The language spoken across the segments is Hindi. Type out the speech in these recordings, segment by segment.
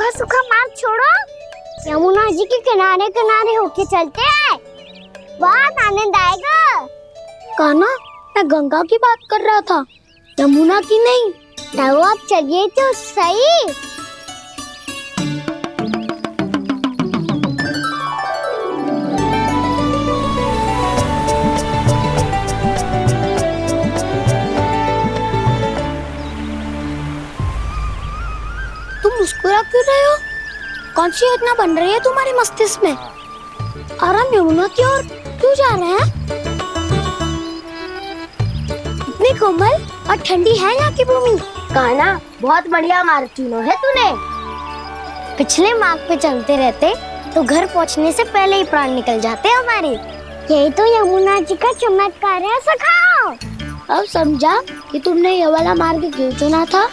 सूखा सूखा मार्ग छोड़ो, यमुना जी के किनारे किनारे होके चलते हैं, बहुत आनंद आएगा। कान्हा, मैं गंगा की बात कर रहा था, यमुना की नहीं। तो आप चलिए तो सही। तुम मुस्कुरा क्यों रहे हो? कौन सी योजना बन रही है तुम्हारे मस्तिष्क में? और हम यमुना की ओर क्यों जा रहे हैं? इतनी कोमल और ठंडी है यहाँ की भूमि। कान्हा, बहुत बढ़िया मार्ग चुना है तूने। पिछले मार्ग पे चलते रहते तो घर पहुँचने से पहले ही प्राण निकल जाते हमारे। यही तो यमुना जी का चमत्कार है सखाओ। अब समझा कि तुमने ये वाला मार्ग क्यों चुना था।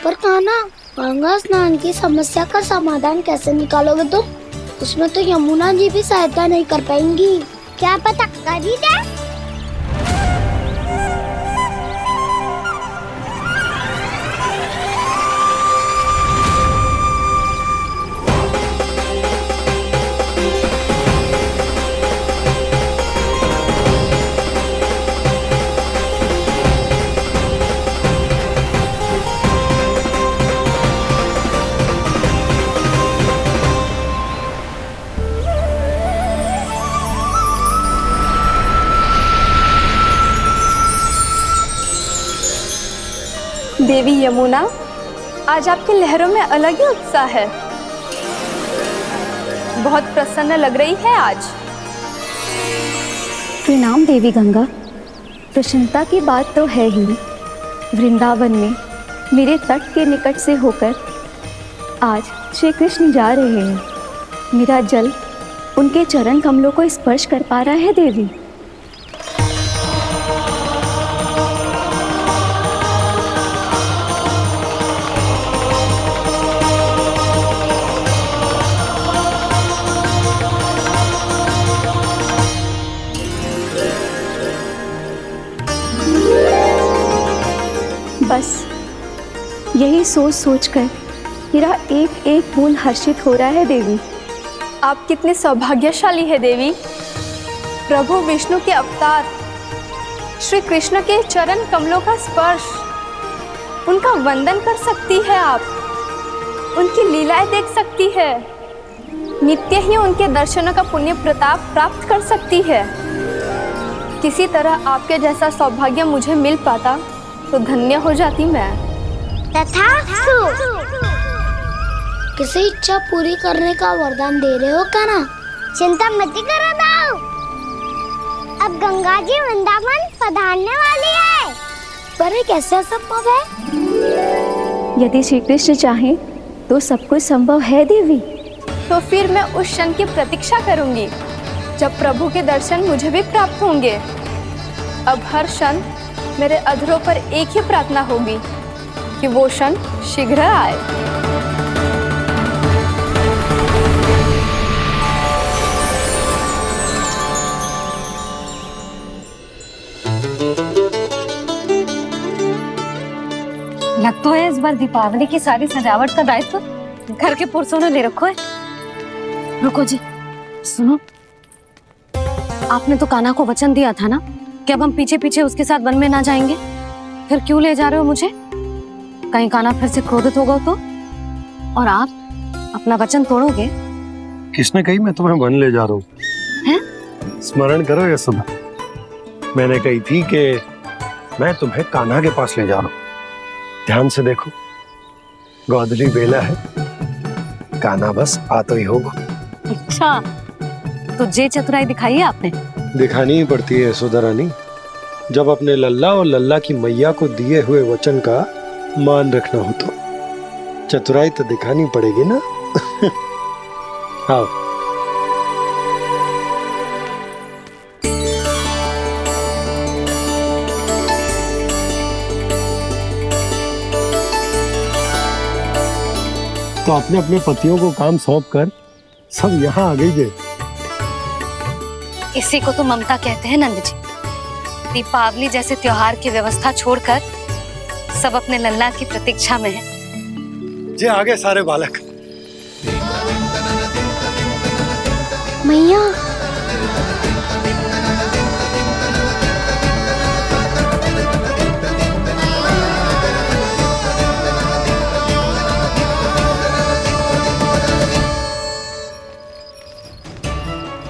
पर कान्हा, गंगा स्नान की समस्या का समाधान कैसे निकालोगे तुम? उसमें तो यमुना जी भी सहायता नहीं कर पाएंगी। क्या पता कर ही दे। देवी यमुना, आज आपकी लहरों में अलग ही उत्साह है। बहुत प्रसन्न लग रही है आज। प्रणाम देवी गंगा। प्रसन्नता की बात तो है ही। वृंदावन में मेरे तट के निकट से होकर आज श्री कृष्ण जा रहे हैं। मेरा जल उनके चरण कमलों को स्पर्श कर पा रहा है देवी। बस यही सोच सोचकर मेरा एक एक फूल हर्षित हो रहा है देवी। आप कितनी सौभाग्यशाली है देवी। प्रभु विष्णु के अवतार श्री कृष्ण के चरण कमलों का स्पर्श, उनका वंदन कर सकती है आप, उनकी लीलाएं देख सकती है, नित्य ही उनके दर्शनों का पुण्य प्रताप प्राप्त कर सकती है। किसी तरह आपके जैसा सौभाग्य मुझे मिल पाता तो धन्य हो जाती मैं। तथास्तु। किसी इच्छा पूरी करने का वरदान दे रहे हो कान्हा? चिंता मत करो दाऊ। अब गंगा जी वृंदावन पधारने वाली है। पर ये कैसे संभव है? यदि श्री कृष्ण चाहें तो सब कुछ संभव है देवी। तो फिर मैं उस क्षण की प्रतीक्षा करूंगी जब प्रभु के दर्शन मुझे भी प्राप्त होंगे। अब हर क्षण मेरे अधरों पर एक ही प्रार्थना होगी कि वो क्षण शीघ्र आए। लग तो है इस बार दीपावली की सारी सजावट का दायित्व घर के पुरुषों ने ले रखो है। रुको जी, सुनो, आपने तो कान्हा को वचन दिया था ना कि अब हम पीछे पीछे उसके साथ वन में ना जाएंगे। फिर क्यों ले जा रहे हो मुझे? कहीं कान्हा फिर से क्रोधित होगा तो? और आप अपना वचन तोड़ोगे? किसने कही मैं तुम्हें वन ले जा रहा हूँ? स्मरण करो ये सब। मैंने कही थी कि मैं तुम्हें कान्हा के पास ले जा रहा हूँ। ध्यान से देखो, गोधली बेला है, कान्हा बस आ तो ही होगा। अच्छा, तो जे चतुराई दिखाई है आपने? दिखानी ही पड़ती है यशोदा रानी, जब अपने लल्ला और लल्ला की मैया को दिए हुए वचन का मान रखना हो तो चतुराई तो दिखानी पड़ेगी ना। हाँ। तो अपने अपने पतियों को काम सौंप कर सब यहाँ आ गई है। इसी को तो ममता कहते हैं नंद जी। दीपावली जैसे त्योहार की व्यवस्था छोड़कर सब अपने लल्ला की प्रतीक्षा में हैं। जे आगे सारे बालक, मैया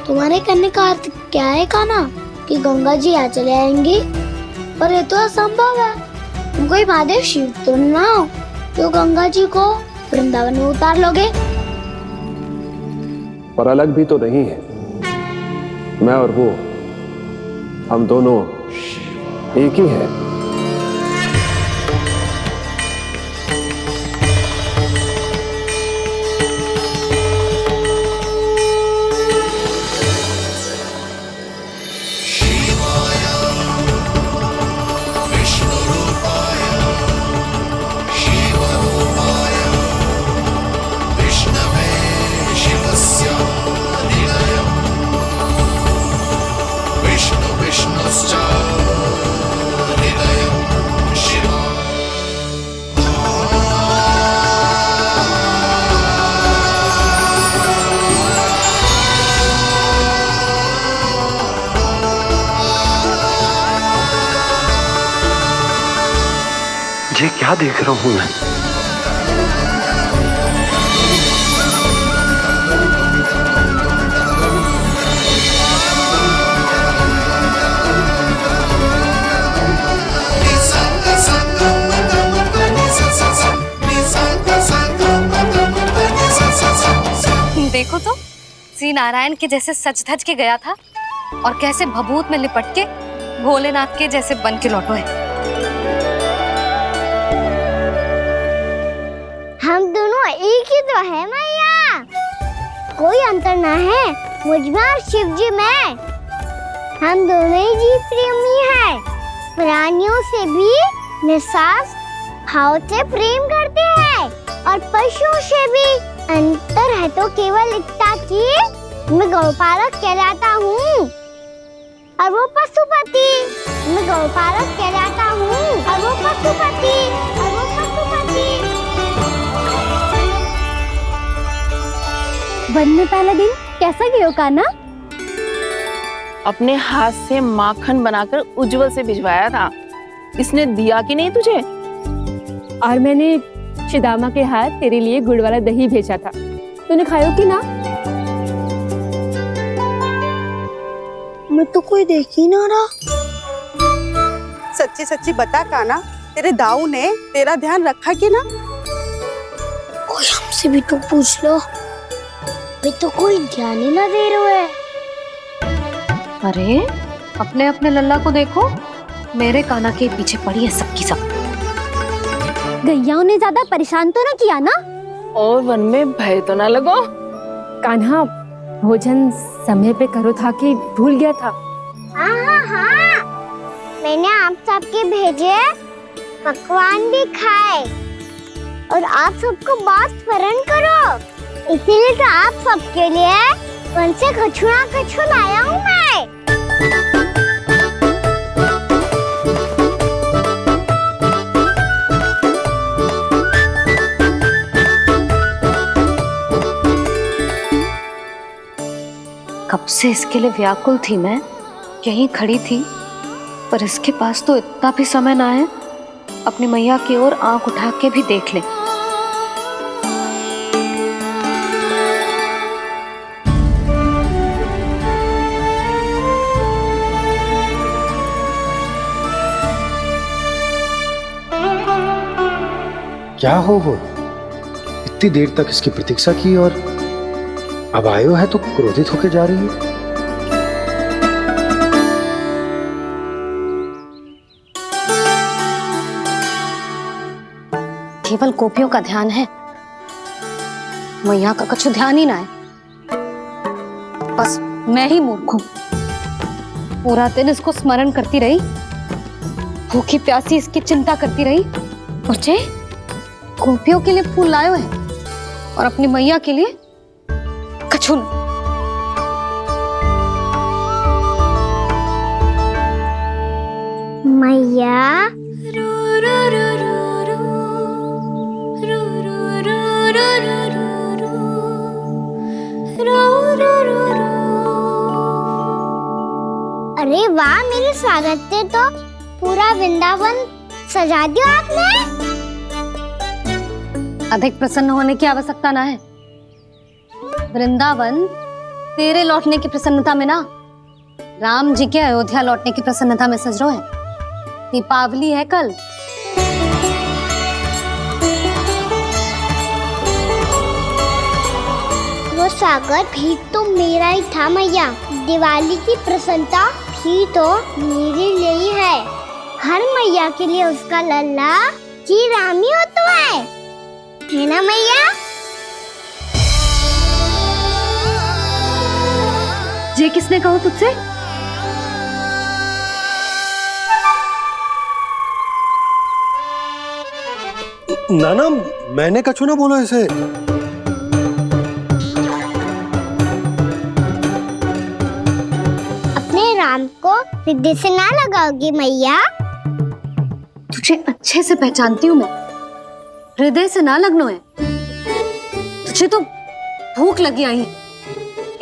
तुम्हारे कहने का अर्थ क्या है कान्हा? कि गंगा जी यहाँ चले आएंगी? पर ये तो असंभव है। तुम कोई महादेव शिव तो ना हो जो गंगा जी को वृंदावन में उतार लोगे। पर अलग भी तो नहीं है। मैं और वो, हम दोनों एक ही हैं। ये क्या देख रहा हूं मैं? देखो तो श्री नारायण के जैसे सच धज के गया था और कैसे भभूत में लिपट के भोलेनाथ के जैसे बन के लौटो है। हम दोनों एक ही तो है मैया, कोई अंतर ना है मुझमें और शिव जी में। हम दोनों ही जीव प्रेमी हैं, प्राणियों से भी निस्सास भाव से प्रेम करते हैं और पशुओं से भी। अंतर है तो केवल इतना कि मैं गौपालक कहलाता हूँ और वो पशुपति। मैं गौपालक कहलाता हूँ और वो पशुपति। वन में पहला दिन कैसा गया कान्हा? अपने हाथ से माखन बनाकर उज्जवल से भिजवाया था। इसने दिया कि नहीं तुझे? और मैंने शिदामा के हाथ तेरे लिए गुड़ वाला दही भेजा था, तूने खायो कि ना? मैं तो कोई देख ही ना रहा। सच्ची सच्ची बता कान्हा, तेरे दाऊ ने तेरा ध्यान रखा कि ना? कोई हमसे भी तो पूछ लो। वे तो कोई ध्यान ही ना दे रहे है। अरे अपने अपने लल्ला को देखो, मेरे कान्हा के पीछे पड़ी है सबकी सब। गैयाओं ने ज्यादा परेशान तो ना किया ना? और वन में भय तो ना लगो? कान्हा भोजन समय पे करो था कि भूल गया था? हाँ, मैंने आप सबके भेजे पकवान भी खाए और आप सबको बात स्मरण करो, इसीलिए तो आप सबके लिए वन से कछु लाया हूँ मैं। कब से इसके लिए व्याकुल थी मैं, यहीं खड़ी थी, पर इसके पास तो इतना भी समय ना है अपनी मैया की ओर आंख उठा के भी देख ले। क्या हो वो? इतनी देर तक इसकी प्रतीक्षा की और अब आयो है तो क्रोधित होके जा रही है। केवल गोपियों का ध्यान है, मैया का कछु ध्यान ही ना है। बस मैं ही मूर्ख हूं, पूरा दिन इसको स्मरण करती रही, भूखी प्यासी इसकी चिंता करती रही, और जे गोपियों के लिए फूल लायो है और अपनी मैया के लिए कछु न। मैया अरे वाह, मेरे स्वागत से तो पूरा वृंदावन सजा दिया आपने। अधिक प्रसन्न होने की आवश्यकता ना है। वृंदावन तेरे लौटने की प्रसन्नता में ना, राम जी के अयोध्या लौटने की प्रसन्नता में सज रहा है। दीपावली है कल। वो स्वागत भी तो मेरा ही था मैया। दिवाली की प्रसन्नता भी तो मेरे लिए ही है। हर मैया के लिए उसका लल्ला जी राम ही होता है ना मैया? ये किसने कहा तुझसे? नाना, मैंने कछु ना बोला इसे। अपने राम को हृदय से ना लगाओगी मैया? तुझे अच्छे से पहचानती हूँ मैं। हृदय से ना लगनो है। तुझे तो भूख लगी आई है,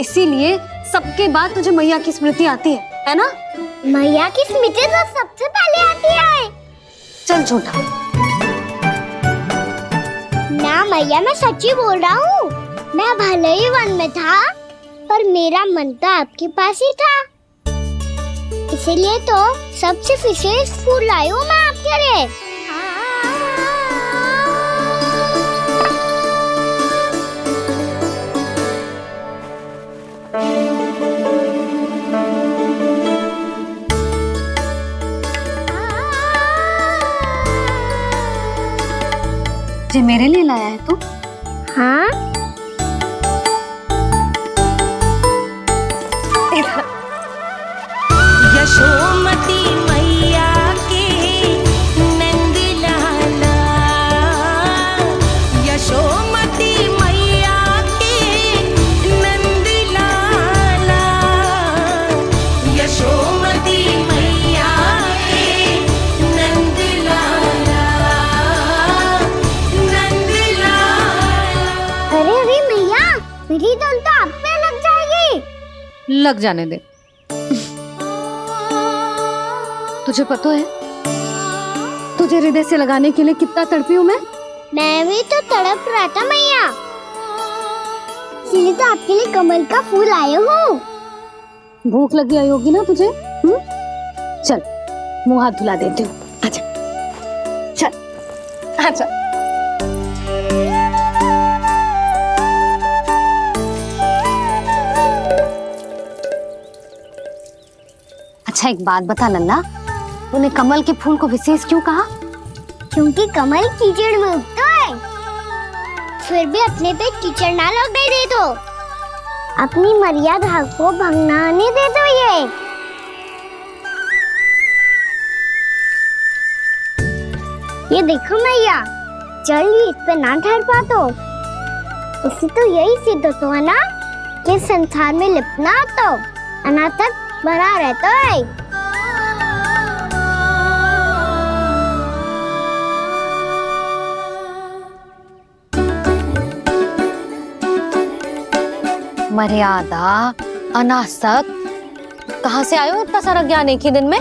इसीलिए सबके बाद तुझे मैया की स्मृति आती है ना? मैया की स्मृति तो सबसे पहले आती है। चल छोटा। ना मैया, मैं सच्ची बोल रहा हूँ। मैं भले ही वन में था, पर मेरा मन तो आपके पास ही था। इसीलिए तो सबसे विशेष फूल लाई हूँ मैं आपके लिए। ये मेरे लिए लाया है तू? हाँ, यशोमती मैया के नंद लाला, यशोमती मैया के नंद लाला, यशोमती मैया के नंद लाला, नंद लाला। अरे अरे मैया, मेरी धुन तो आप पे लग जाएगी। लग जाने दे। तुझे पता है तुझे हृदय से लगाने के लिए कितना तड़पी हूँ मैं भी तो तड़प रहा था मैया, इसीलिए तो आपके लिए कमल का फूल आए हूँ। भूख लगी आई होगी ना तुझे? चल मुंह हाथ धुला देती हूँ। आजा चल आजा। अच्छा एक बात बता लल्ला, तूने कमल के फूल को विशेष क्यों कहा? क्योंकि कमल कीचड़ में उगता है, फिर भी अपने पे कीचड़ ना लगने दे दो। अपनी मर्यादा को भंगना नहीं दे दो। ये देखो मैया, जल ही इस पे ना ठहर पा तो उसे तो यही सिद्ध होता है ना कि संसार में लिपना तो अनाथ तक बना रहता है। मर्यादा, अनासक, कहाँ से आयो इतना सारा ज्ञान एक ही दिन में?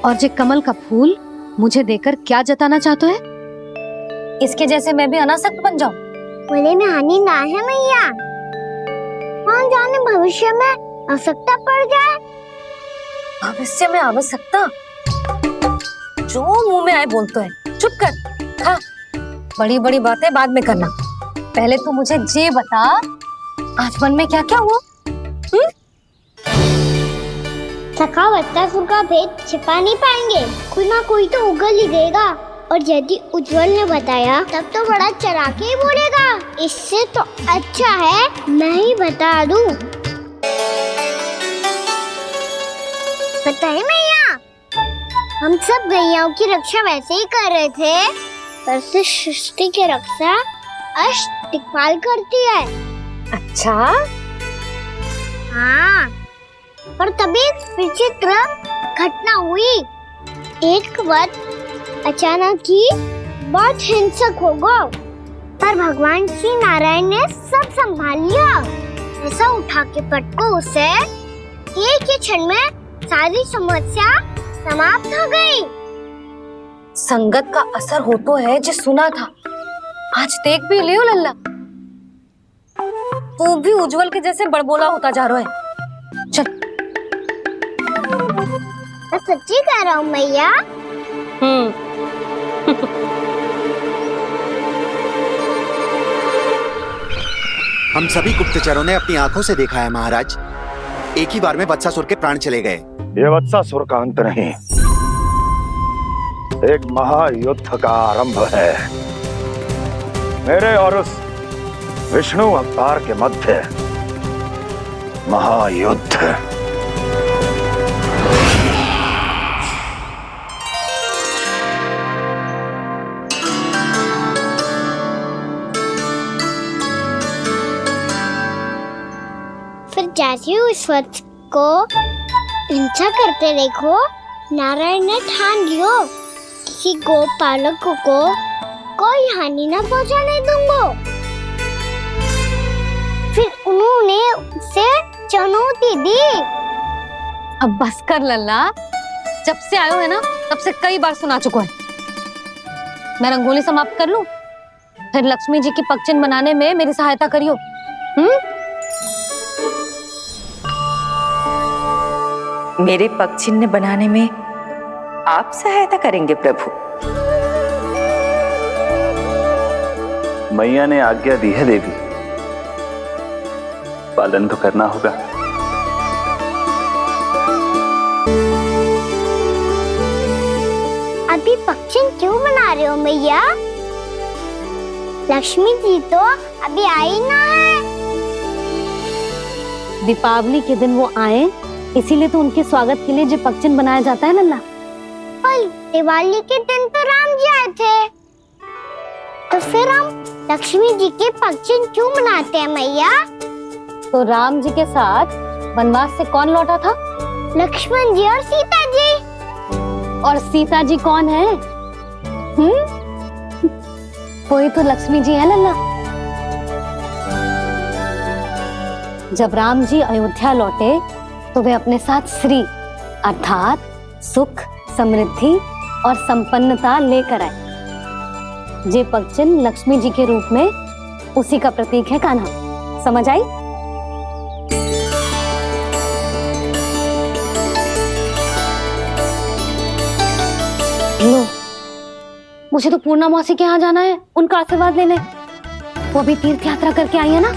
और ये कमल का फूल मुझे देकर क्या जताना चाहते है? इसके जैसे मैं भी अनासक्त बन जाऊं? बोले में हानि ना है मैया, कौन जाने भविष्य में आवश्यकता पड़ जाए। भविष्य में आवश्यकता? जो मुंह में आए बोलते हैं। चुप कर। हाँ, बड़ी बड़ी बातें बाद में करना, पहले तो मुझे ये बता आज मन में क्या क्या हुआ? सखावत्तासुर का भेद छिपा नहीं पाएंगे, कोई ना कोई तो उगल ही देगा। और यदि उज्जवल ने बताया तब तो बड़ा चला के ही बोलेगा। इससे तो अच्छा है मैं ही बता दूं। बताइए मैया, हम सब गैयाओं की रक्षा वैसे ही कर रहे थे, पर से सृष्टि की रक्षा अष्टदिक्पाल करती है। अच्छा हाँ, पर तभी विचित्र घटना हुई। एक वक्त अचानक ही बहुत हिंसक हो गया, पर भगवान श्री नारायण ने सब संभाल लिया। ऐसा उठा के पटको उसे एक ही क्षण में सारी समस्या समाप्त हो गई। संगत का असर हो तो है जो सुना था, आज देख भी लियो लल्ला, तू भी उज्जवल के जैसे बड़बोला होता जा रहा है। चल। मैं सच्ची कह रहा हूँ मैया। हम सभी गुप्तचरों ने अपनी आंखों से देखा है महाराज, एक ही बार में वत्सासुर के प्राण चले गए। ये वत्सासुर का अंत नहीं, एक महायुद्ध का आरंभ है। मेरे और उस विष्णु अवतार के मध्य महायुद्ध। फिर जैसे ही उस वक्त को हिंसा करते देखो, नारायण ने ठान लियो किसी गोपालक को कोई हानि न पहुंचाने दूंगा। फिर उन्होंने उसे चुनौती दी। अब बस कर लल्ला, जब से आयो है ना तब से कई बार सुना चुका है। मैं रंगोली समाप्त कर लूं, फिर लक्ष्मी जी की पगचिन बनाने में मेरी सहायता करियो। मेरे पगचिन्ह बनाने में आप सहायता करेंगे प्रभु? मैया ने आज्ञा दी है देवी, पालन तो करना होगा। अभी पगचिन क्यों बना रहे हो मैया? लक्ष्मी जी तो अभी आई ना है। दीपावली के दिन वो आए, इसीलिए तो उनके स्वागत के लिए जो पगचिन बनाया जाता है लल्ला। पर दिवाली के दिन तो राम जी आए थे, तो फिर हम लक्ष्मी जी के पगचिन क्यों मनाते हैं मैया? तो राम जी के साथ वनवास से कौन लौटा था? लक्ष्मण जी और सीता जी। और सीता जी कौन है? वही तो लक्ष्मी जी है लल्ला। जब राम जी अयोध्या लौटे तो वे अपने साथ श्री अर्थात सुख, समृद्धि और संपन्नता लेकर आए। जे पगचिन लक्ष्मी जी के रूप में उसी का प्रतीक है कान्हा। समझ आई? लो, मुझे तो पूर्णा मौसी के यहाँ जाना है, उनका आशीर्वाद लेने। वो भी तीर्थ यात्रा करके आई है ना।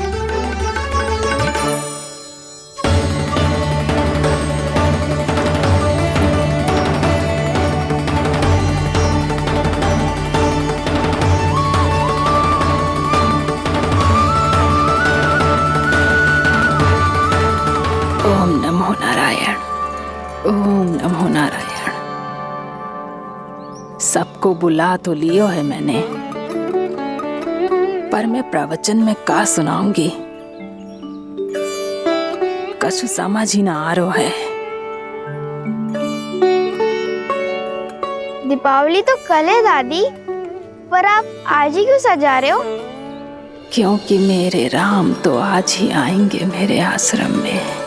ओम नमो नारायण, ओम नमो नारायण। सबको बुला तो लियो है मैंने, पर मैं प्रवचन में का सुनाऊंगी, कछु समझ ही ना आ रहा है। दीपावली तो कल है दादी, पर आप आज ही क्यों सजा रहे हो? क्योंकि मेरे राम तो आज ही आएंगे मेरे आश्रम में।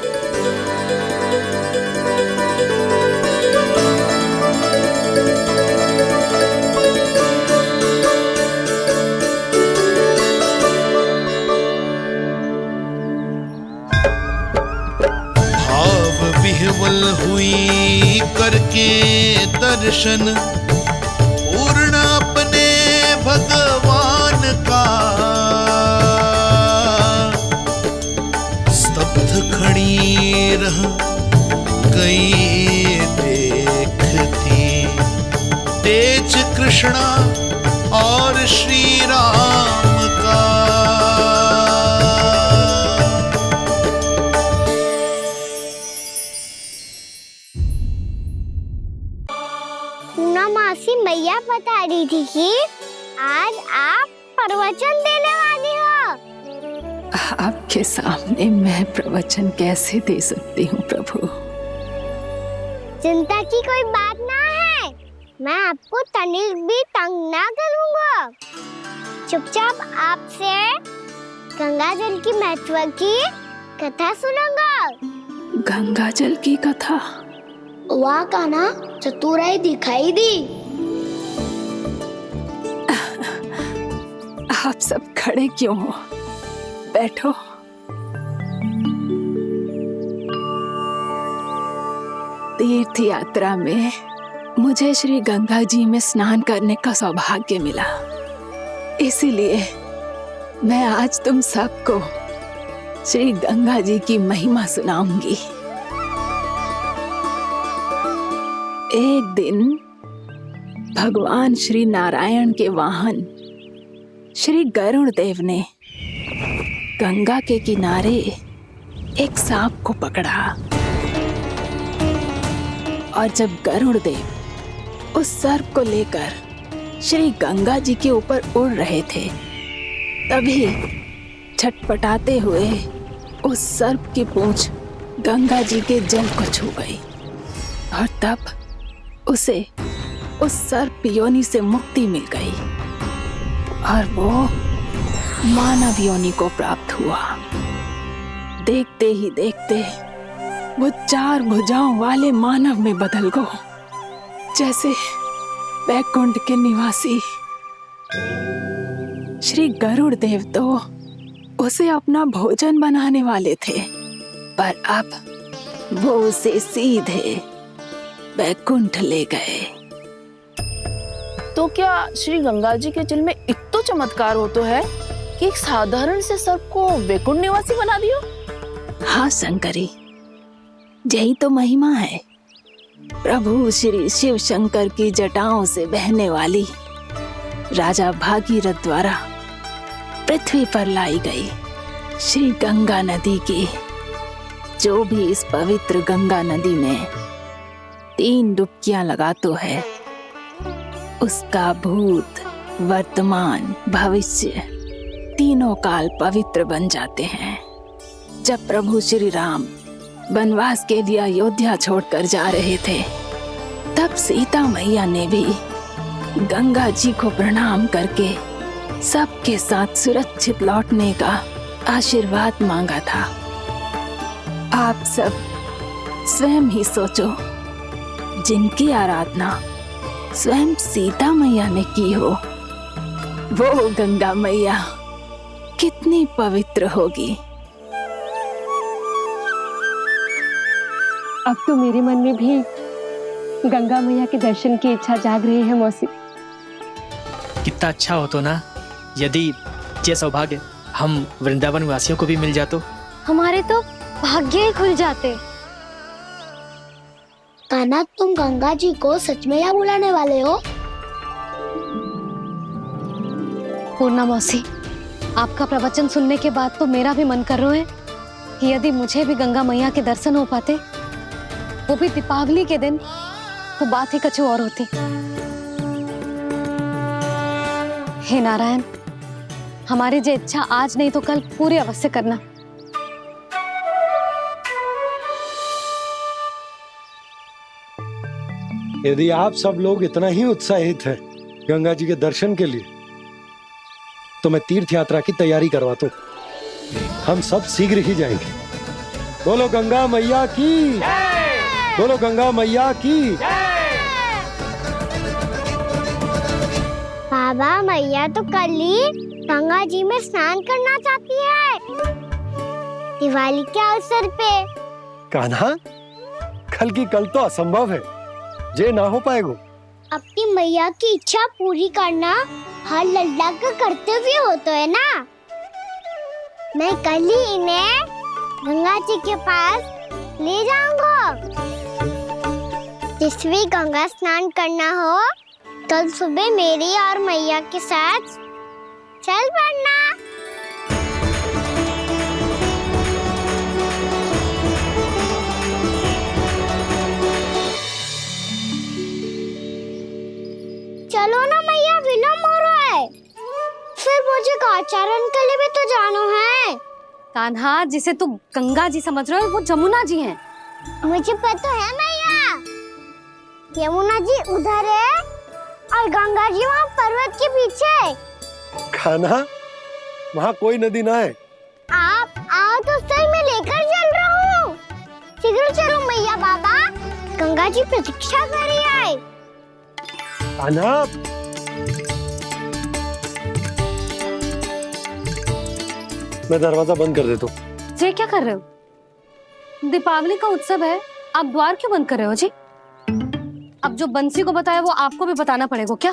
विह्वल हुई करके दर्शन, पूर्ण अपने भगवान का, स्तब्ध खड़ी रह गई देखती तेज कृष्णा और श्री राम का। मैया बता रही थी कि आज आप प्रवचन देने वाली हो। आपके सामने मैं प्रवचन कैसे दे सकती हूँ प्रभु? चिंता की कोई बात ना है, मैं आपको तनिक भी तंग ना करूँगा। चुपचाप आपसे गंगा जल की महत्व की कथा सुनूंगा। गंगा जल की कथा। वाह कान्हा, चतुराई दिखाई दी। आप सब खड़े क्यों हो? बैठो। तीर्थ यात्रा में मुझे श्री गंगा जी में स्नान करने का सौभाग्य मिला, इसीलिए मैं आज तुम सबको श्री गंगा जी की महिमा सुनाऊंगी। एक दिन भगवान श्री नारायण के वाहन श्री गरुड़ देव ने गंगा के किनारे एक सांप को पकड़ा, और जब गरुड़ देव उस सर्प को लेकर श्री गंगा जी के ऊपर उड़ रहे थे, तभी छटपटाते हुए उस सर्प की पूंछ गंगा जी के जल को छू गई, और तब उसे उस सर्प योनि से मुक्ति मिल गई और वो मानव योनि को प्राप्त हुआ। देखते ही देखते वो 4 भुजाओं वाले मानव में बदल गो, जैसे बैकुंठ के निवासी। श्री गरुड़ देव तो उसे अपना भोजन बनाने वाले थे, पर अब वो उसे सीधे बैकुंठ ले गए। तो क्या श्री गंगा जी के जल में इतना चमत्कार हो तो है कि एक साधारण से सर्प को वैकुंठ निवासी बना दियो? हाँ शंकरी, यही तो महिमा है। प्रभु श्री शिव शंकर की जटाओं से बहने वाली राजा भागीरथ द्वारा पृथ्वी पर लाई गई श्री गंगा नदी की, जो भी इस पवित्र गंगा नदी में 3 डुबकियां लगातो है, उसका भूत, वर्तमान, भविष्य तीनों काल पवित्र बन जाते हैं। जब प्रभु श्री राम वनवास के लिए अयोध्या छोड़कर जा रहे थे, तब सीता मैया ने भी गंगा जी को प्रणाम करके सबके साथ सुरक्षित लौटने का आशीर्वाद मांगा था। आप सब स्वयं ही सोचो, जिनकी आराधना स्वयं सीता मैया ने की हो, वो गंगा मैया कितनी पवित्र होगी। अब तो मेरे मन में भी गंगा मैया के दर्शन की इच्छा जाग रही है मौसी। कितना अच्छा हो तो ना यदि ये सौभाग्य हम वृंदावन वासियों को भी मिल जातो। हमारे तो भाग्य ही खुल जाते। कान्हा, तुम गंगा जी को सच में यहाँ बुलाने वाले हो? पूर्णा मौसी, आपका प्रवचन सुनने के बाद तो मेरा भी मन कर रहा है कि यदि मुझे भी गंगा मैया के दर्शन हो पाते, वो भी दीपावली के दिन, तो बात ही कुछ और होती। हे नारायण, हमारी जो इच्छा आज नहीं तो कल पूरी अवश्य करना। यदि आप सब लोग इतना ही उत्साहित हैं गंगा जी के दर्शन के लिए, तो मैं तीर्थ यात्रा की तैयारी करवाता हूँ। हम सब शीघ्र ही जाएंगे। बोलो गंगा मैया की, बोलो गंगा मैया की। बाबा, मैया तो कल ही गंगा जी में स्नान करना चाहती है, दिवाली के अवसर पे। कान्हा, कल की कल तो असंभव है, जे ना हो पाएगा। अपनी मैया की इच्छा पूरी करना हर लल्ला का कर्तव्य होता है ना। मैं कल ही इन्हें गंगा जी के पास ले जाऊंगा। जिस भी गंगा स्नान करना हो, कल सुबह मेरी और मैया के साथ चल पड़ना। चलो ना मैया, विलम्ब हो रहा है। फिर मुझे आचरण के लिए भी तो जाना है। कान्हा, जिसे तू गंगा जी समझ रहे हो, वो जमुना जी हैं। मुझे पता है मैया, यमुना जी उधर है और गंगा जी वहाँ पर्वत के पीछे। कान्हा, वहाँ कोई नदी ना है। आप आओ तो सही, मैं लेकर चल रहा हूँ। चलो मैया बाबा, गंगा जी प्रतीक्षा कर रही है। कान्हा, मैं दरवाजा बंद कर देता हूँ। ये क्या कर रहे हो? दीपावली का उत्सव है, आप द्वार क्यों बंद कर रहे हो जी? अब जो बंसी को बताया वो आपको भी बताना पड़ेगा क्या?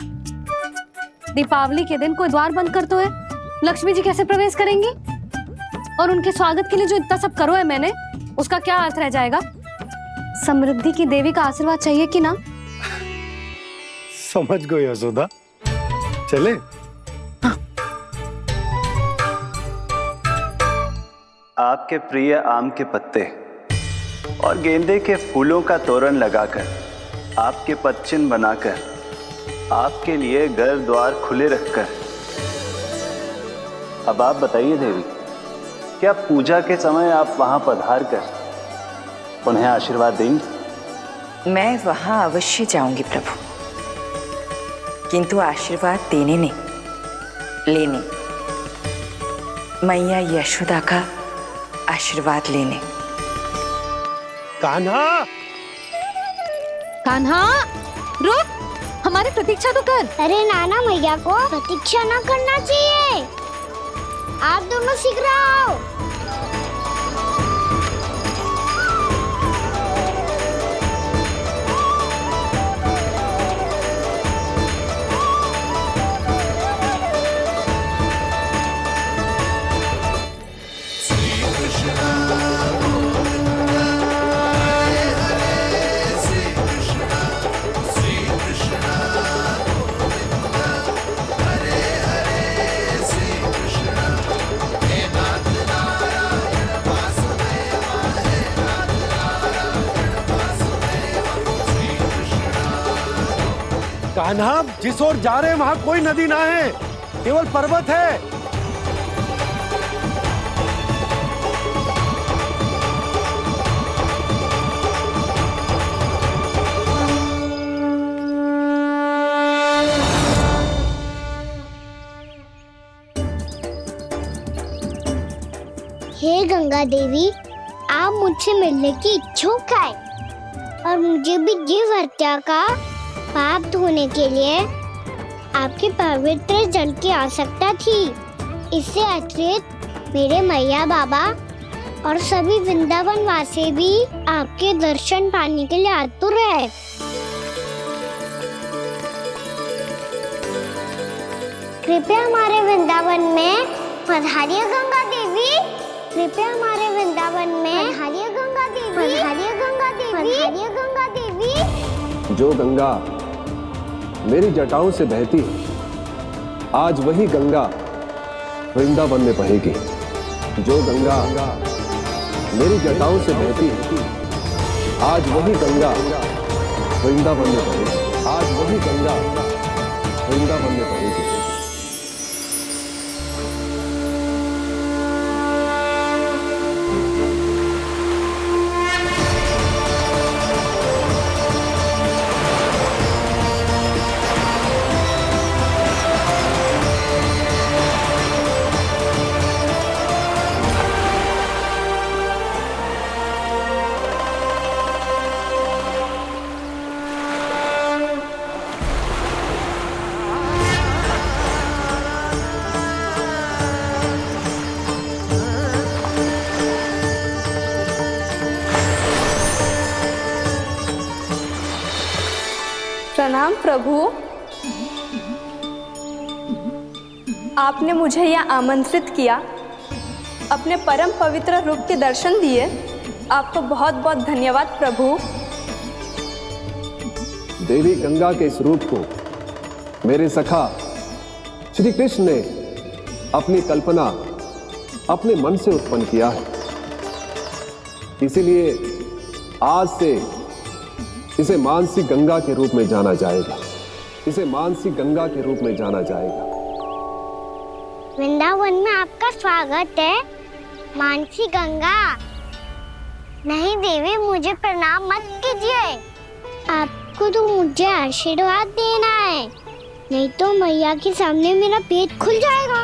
दीपावली के दिन कोई द्वार बंद करते हुए लक्ष्मी जी कैसे प्रवेश करेंगी? और उनके स्वागत के लिए जो इतना सब करो है मैंने, उसका क्या अर्थ रह जाएगा? समृद्धि की देवी का आशीर्वाद चाहिए कि ना? समझ गई यशोदा, चले। आपके प्रिय आम के पत्ते और गेंदे के फूलों का तोरण लगाकर, आपके पदचिन्ह बनाकर, आपके लिए घर द्वार खुले रखकर, अब आप बताइए देवी, क्या पूजा के समय आप वहां पधार कर उन्हें आशीर्वाद देंगी? मैं वहां अवश्य जाऊंगी प्रभु, किंतु आशीर्वाद देने नहीं, लेने, मैया यशोदा का आशीर्वाद लेने। कान्हा, कान्हा रुक, हमारी प्रतीक्षा तो कर। अरे नाना, मैया को प्रतीक्षा ना करना चाहिए, आप दोनों सीख रहे हो। कान्हा, जिस ओर जा रहे हैं वहां कोई नदी ना है, केवल पर्वत है। हे गंगा देवी, आप मुझसे मिलने की इच्छुक है और मुझे भी जीव हत्या का पाप धोने के लिए आपके पवित्र जल की आवश्यकता थी। इससे अतिरिक्त मेरे मैया बाबा और सभी वृंदावन वासी भी आपके दर्शन पाने के लिए आतुर है। कृपया हमारे वृंदावन में पधारिए गंगा देवी, कृपया हमारे वृंदावन में पधारिए गंगा देवी, पधारिए गंगा देवी, पधारिए गंगा देवी। जो गंगा मेरी जटाओं से बहती है, आज वही गंगा वृंदावन में बहेगी। जो गंगा मेरी जटाओं से बहती है, आज वही गंगा वृंदावन में बहेगी। आज वही गंगा वृंदावन में बहेगी। प्रणाम प्रभु, आपने मुझे यहाँ आमंत्रित किया, अपने परम पवित्र रूप के दर्शन दिए, आपको बहुत बहुत धन्यवाद प्रभु। देवी गंगा के इस रूप को मेरे सखा श्री कृष्ण ने अपनी कल्पना अपने मन से उत्पन्न किया है। इसीलिए आज से इसे मानसी गंगा के रूप में जाना जाएगा। इसे मानसी गंगा के रूप में जाना जाएगा। वृंदावन में आपका स्वागत है मानसी गंगा। नहीं देवी, मुझे प्रणाम मत कीजिए, आपको तो मुझे आशीर्वाद देना है, नहीं तो मैया के सामने मेरा पेट खुल जाएगा।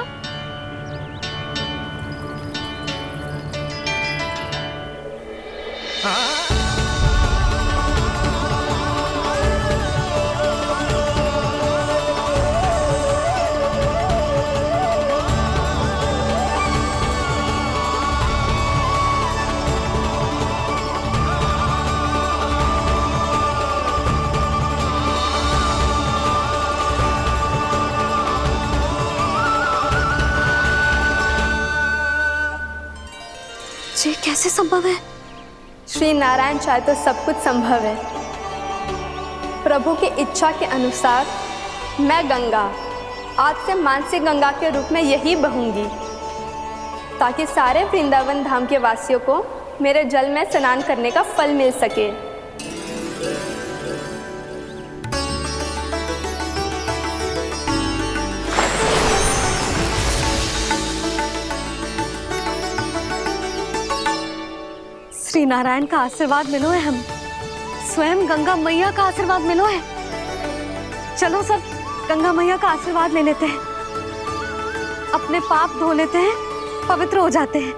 हाँ ये कैसे संभव है? श्री नारायण चाहे तो सब कुछ संभव है। प्रभु की इच्छा के अनुसार मैं गंगा आज से मानसी गंगा के रूप में यही बहूंगी, ताकि सारे वृंदावन धाम के वासियों को मेरे जल में स्नान करने का फल मिल सके। श्री नारायण का आशीर्वाद मिलो है, हम स्वयं गंगा मैया का आशीर्वाद मिलो है। चलो सब गंगा मैया का आशीर्वाद ले लेते हैं, अपने पाप धो लेते हैं, पवित्र हो जाते हैं।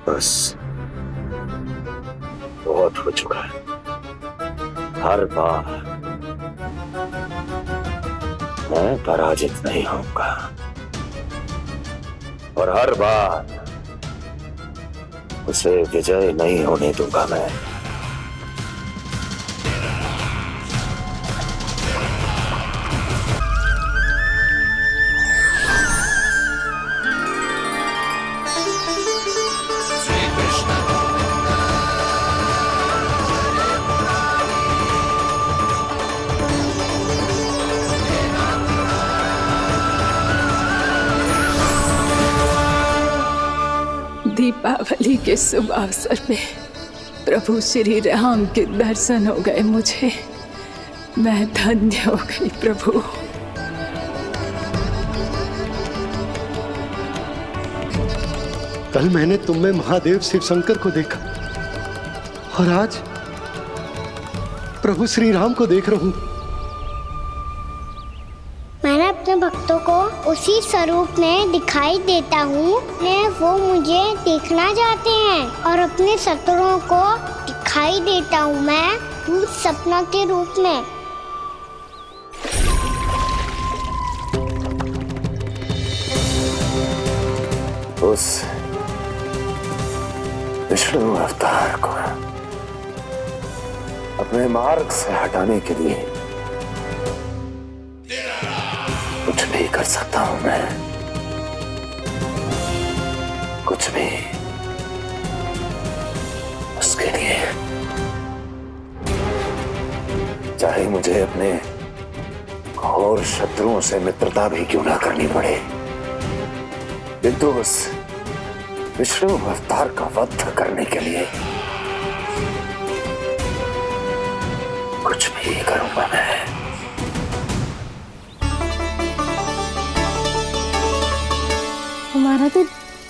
बस बहुत हो चुका है। हर बार मैं पराजित नहीं होऊंगा और हर बार उसे विजय नहीं होने दूंगा मैं। दीपावली के शुभ अवसर पे प्रभु श्री राम के दर्शन हो गए मुझे। मैं धन्य हो गई प्रभु। कल मैंने तुम में महादेव शिव शंकर को देखा और आज प्रभु श्री राम को देख रहा हूं। मैंने अपने भक्तों को उसी स्वरूप में दिखाई देता हूँ, वो मुझे देखना चाहते हैं और अपने शत्रुओं को दिखाई देता हूँ मैं भूत सपना के रूप में। उस विष्णु अवतार को अपने मार्ग से हटाने के लिए कुछ भी कर सकता हूं मैं, कुछ भी। उसके लिए चाहे मुझे अपने घोर शत्रुओं से मित्रता भी क्यों ना करनी पड़े, किंतु उस विष्णु अवतार का वध करने के लिए कुछ भी करूंगा मैं। हमारा तो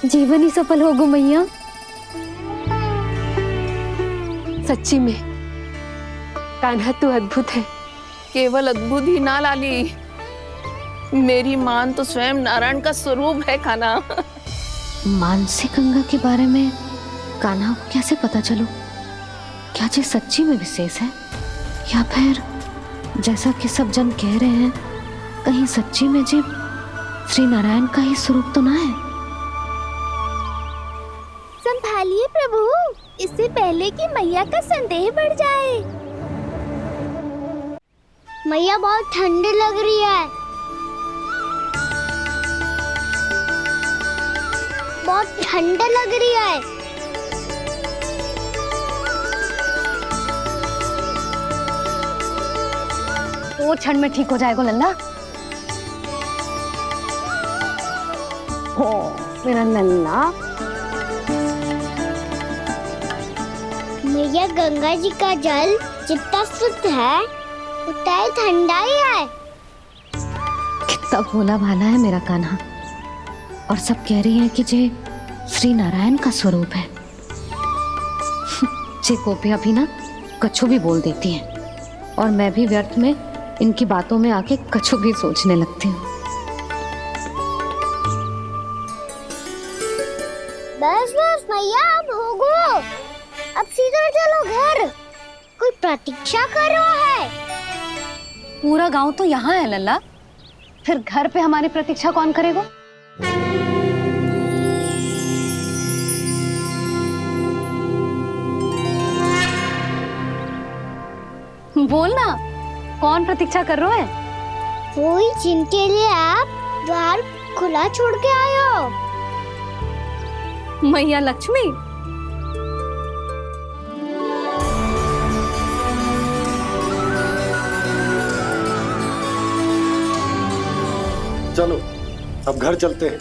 जीवन ही सफल होगा मैया। सच्ची में कान्हा तू अद्भुत है। केवल अद्भुत ही ना लाली, मेरी मान तो स्वयं नारायण का स्वरूप है कान्हा। मानसी गंगा के बारे में कान्हा को कैसे पता चलो? क्या ये सच्ची में विशेष है या फिर जैसा कि सब जन कह रहे हैं, कहीं सच्ची में जी श्री नारायण का ही स्वरूप तो ना है? संभालिए प्रभु, इससे पहले कि मैया का संदेह बढ़ जाए। मैया बहुत ठंडी लग रही है, बहुत ठंडा लग रही है। वो क्षण में ठीक हो जाएगा लल्ला। मेरा लल्ला। मैया गंगा जी का जल जितना शुद्ध है उतना ही ठंडा ही है। कितना भोला भाला है मेरा कान्हा। और सब कह रही हैं कि ये श्री नारायण का स्वरूप है। ये गोपियां भी ना कछु भी बोल देती हैं और मैं भी व्यर्थ में इनकी बातों में आके कछु भी सोचने लगती हूँ। बस बस मैया, अब होगो, अब सीधा चलो घर। प्रतीक्षा कर रहा है। पूरा गांव तो यहाँ है लल्ला, फिर घर पे हमारी प्रतीक्षा कौन करेगा? बोल ना, कौन प्रतीक्षा कर रहा है? वही जिनके लिए आप द्वार खुला छोड़ के आए हो। मैया लक्ष्मी। चलो अब घर चलते हैं,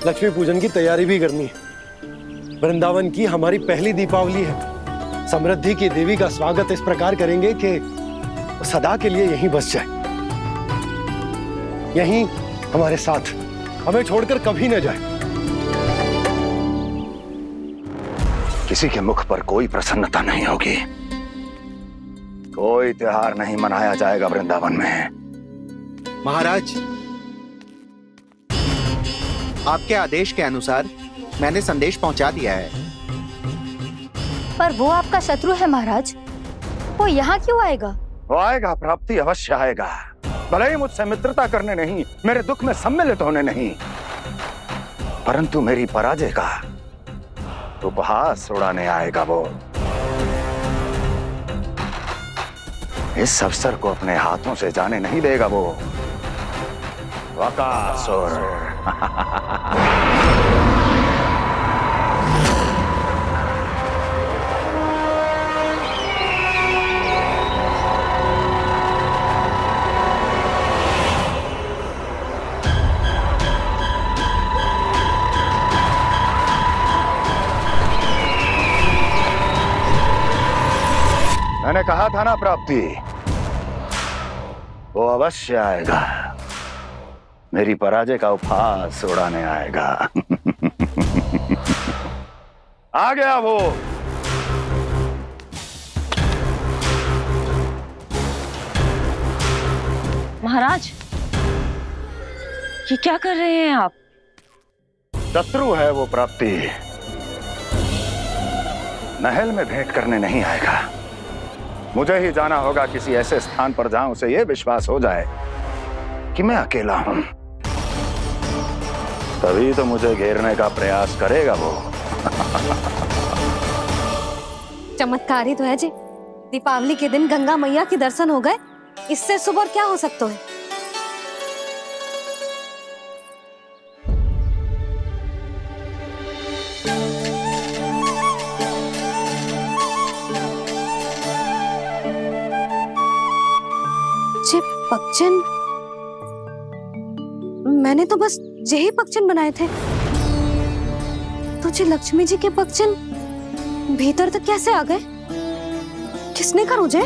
लक्ष्मी पूजन की तैयारी भी करनी है। वृंदावन की हमारी पहली दीपावली है। समृद्धि की देवी का स्वागत इस प्रकार करेंगे कि वो सदा के लिए यहीं बस जाए, यहीं हमारे साथ, हमें छोड़कर कभी न जाए। किसी के मुख पर कोई प्रसन्नता नहीं होगी, कोई त्योहार नहीं मनाया जाएगा वृंदावन में। महाराज, आपके आदेश के अनुसार मैंने संदेश पहुंचा दिया है। पर वो आपका शत्रु है महाराज, वो यहाँ क्यों आएगा? वो आएगा, प्राप्ति अवश्य आएगा। भले ही मुझसे मित्रता करने नहीं, मेरे दुख में सम्मिलित होने नहीं, परंतु मेरी पराजय का उपहास उड़ाने आएगा वो। इस अवसर को अपने हाथों से जाने नहीं देगा वो। वकासुर। मैंने कहा था ना प्राप्ति, वो अवश्य आएगा, मेरी पराजय का उपहास उड़ाने आएगा। आ गया वो। महाराज, ये क्या कर रहे हैं आप? शत्रु है वो प्राप्ति, महल में भेंट करने नहीं आएगा। मुझे ही जाना होगा किसी ऐसे स्थान पर जहां उसे यह विश्वास हो जाए कि मैं अकेला हूं, तभी तो मुझे घेरने का प्रयास करेगा वो। चमत्कारी तो है जी, दीपावली के दिन गंगा मैया के दर्शन हो गए, इससे शुभ और क्या हो सकता है? जे पक्षन, मैंने तो बस यही पक्षन बनाए थे, तो जे लक्ष्मी जी के पक्षन भीतर तक कैसे आ गए? किसने कर मुझे?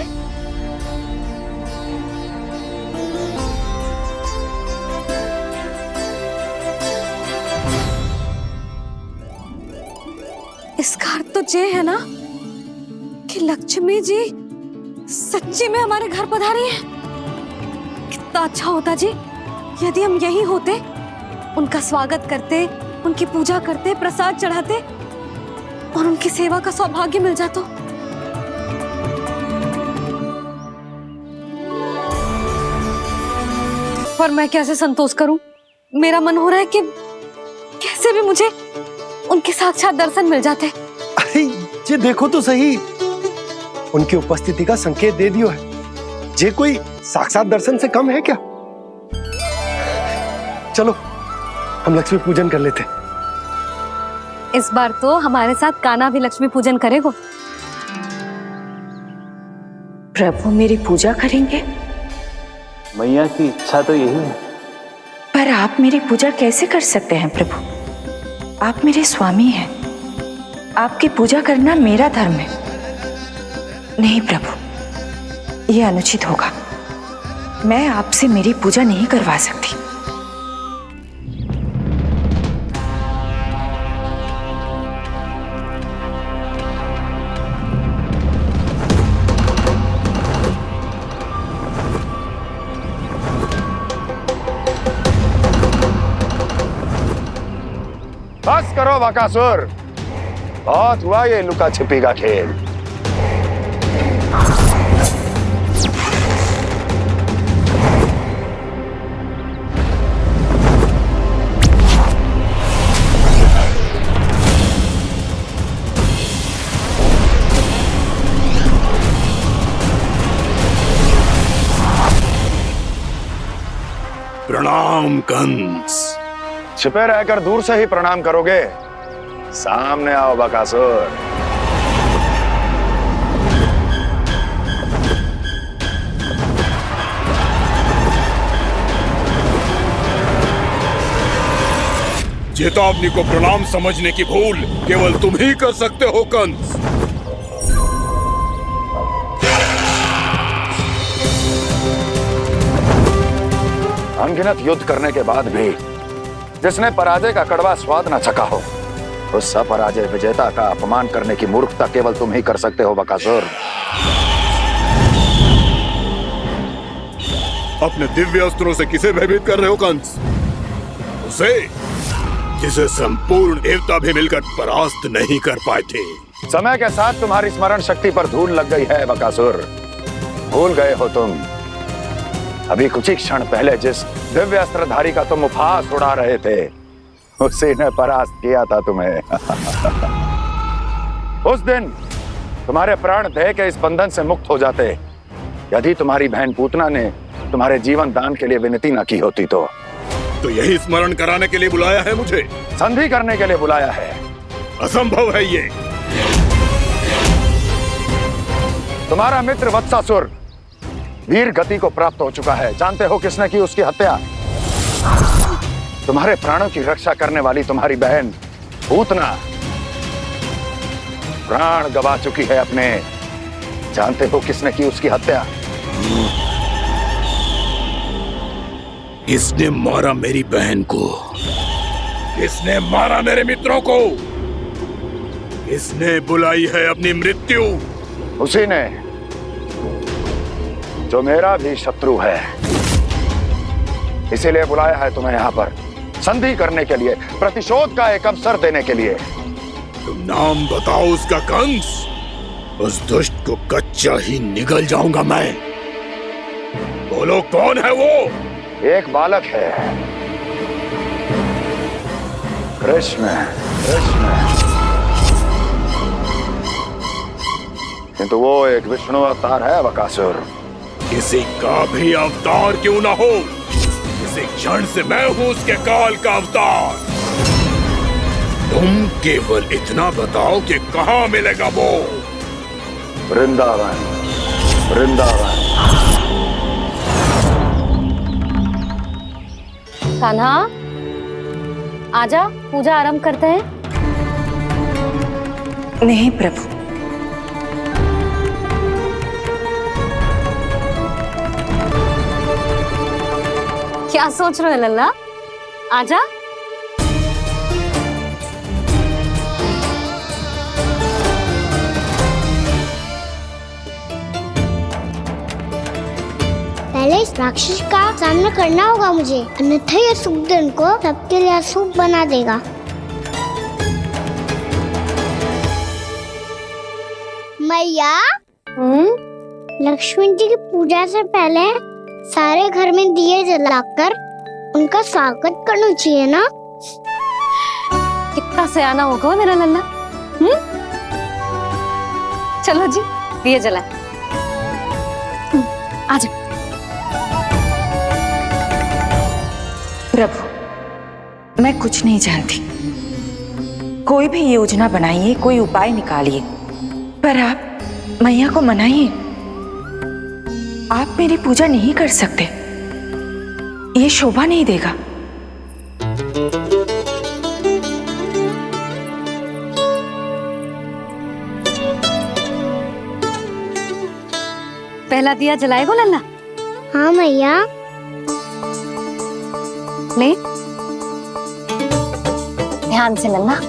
इसका अर्थ तो ये है ना कि लक्ष्मी जी सच्ची में हमारे घर पधारी है। कितना अच्छा होता जी यदि हम यही होते, उनका स्वागत करते, उनकी पूजा करते, प्रसाद चढ़ाते और उनकी सेवा का सौभाग्य मिल जाता। पर मैं कैसे संतोष करूं? मेरा मन हो रहा है कि कैसे भी मुझे उनके साक्षात दर्शन मिल जाते। अरे ये देखो तो सही, उनकी उपस्थिति का संकेत दे दियो है। ये कोई साक्षात दर्शन से कम है क्या? चलो हम लक्ष्मी पूजन कर लेते। इस बार तो हमारे साथ कान्हा भी लक्ष्मी पूजन करेगा। प्रभु मेरी पूजा करेंगे? मैया की इच्छा तो यही है। पर आप मेरी पूजा कैसे कर सकते हैं प्रभु? आप मेरे स्वामी हैं, आपकी पूजा करना मेरा धर्म है। नहीं प्रभु, यह अनुचित होगा। मैं आपसे मेरी पूजा नहीं करवा सकती। बस करो बकासुर, बहुत हुआ ये लुका छिपी का खेल। प्रणाम कंस। छिपे रहकर दूर से ही प्रणाम करोगे? सामने आओ बकासुर। चेतावनी को प्रणाम समझने की भूल केवल तुम ही कर सकते हो कंस। अनगिनत युद्ध करने के बाद भी जिसने पराजय का कड़वा स्वाद न चखा हो, उस अपराजय विजेता का अपमान करने की मूर्खता केवल तुम ही कर सकते हो बकासुर। अपने दिव्य अस्त्रों से किसे भयभीत कर रहे हो कंस? उसे जिसे संपूर्ण देवता भी मिलकर परास्त नहीं कर पाए थे। समय के साथ तुम्हारी स्मरण शक्ति पर धूल लग गई है बकासुर। भूल गए हो तुम अभी कुछ ही क्षण पहले जिस दिव्य अस्त्रधारी का तुम उपहास उड़ा रहे थे, उसी ने परास्त किया था तुम्हें। उस दिन तुम्हारे प्राण दे के इस बंधन से मुक्त हो जाते यदि तुम्हारी बहन पूतना ने तुम्हारे जीवन दान के लिए विनती न की होती तो यही स्मरण कराने के लिए बुलाया है मुझे? संधि करने के लिए बुलाया है। असंभव है ये। तुम्हारा मित्र वत्सासुर वीर गति को प्राप्त हो चुका है। जानते हो किसने की उसकी हत्या? तुम्हारे प्राणों की रक्षा करने वाली तुम्हारी बहन पूतना प्राण गवा चुकी है अपने। जानते हो किसने की उसकी हत्या? किसने मारा मेरी बहन को? किसने मारा मेरे मित्रों को? किसने बुलाई है अपनी मृत्यु? उसी ने जो मेरा भी शत्रु है। इसीलिए बुलाया है तुम्हें यहाँ पर संधि करने के लिए, प्रतिशोध का एक अवसर देने के लिए। तुम नाम बताओ उसका कंस। उस दुष्ट को कच्चा ही निगल जाऊंगा मैं। बोलो कौन है वो? एक बालक है, कृष्ण। किंतु वो एक विष्णु अवतार है बकासुर। किसी का भी अवतार क्यों ना हो, इसी क्षण से मैं हूं उसके काल का अवतार। तुम केवल इतना बताओ कि कहां मिलेगा वो? वृंदावन। कान्हा, आजा, पूजा आरंभ करते हैं। नहीं प्रभु, क्या सोच रहे हो लल्ला? आजा। पहले इस राक्षस का सामना करना होगा मुझे, अन्यथा ये शुभ दिन को सबके लिए अशुभ बना देगा। मैया, लक्ष्मण जी की पूजा से पहले सारे घर में दिए जलाकर उनका स्वागत करना चाहिए ना? कितना सयाना होगा मेरा लल्ला। चलो जी, दिए जलाए। आजा। प्रभु, मैं कुछ नहीं जानती। कोई भी योजना बनाइए, कोई उपाय निकालिए, पर आप मैया को मनाइए। आप मेरी पूजा नहीं कर सकते, ये शोभा नहीं देगा। पहला दिया जलाएगो लल्ला? हाँ मैया। ले, ध्यान से लल्ला।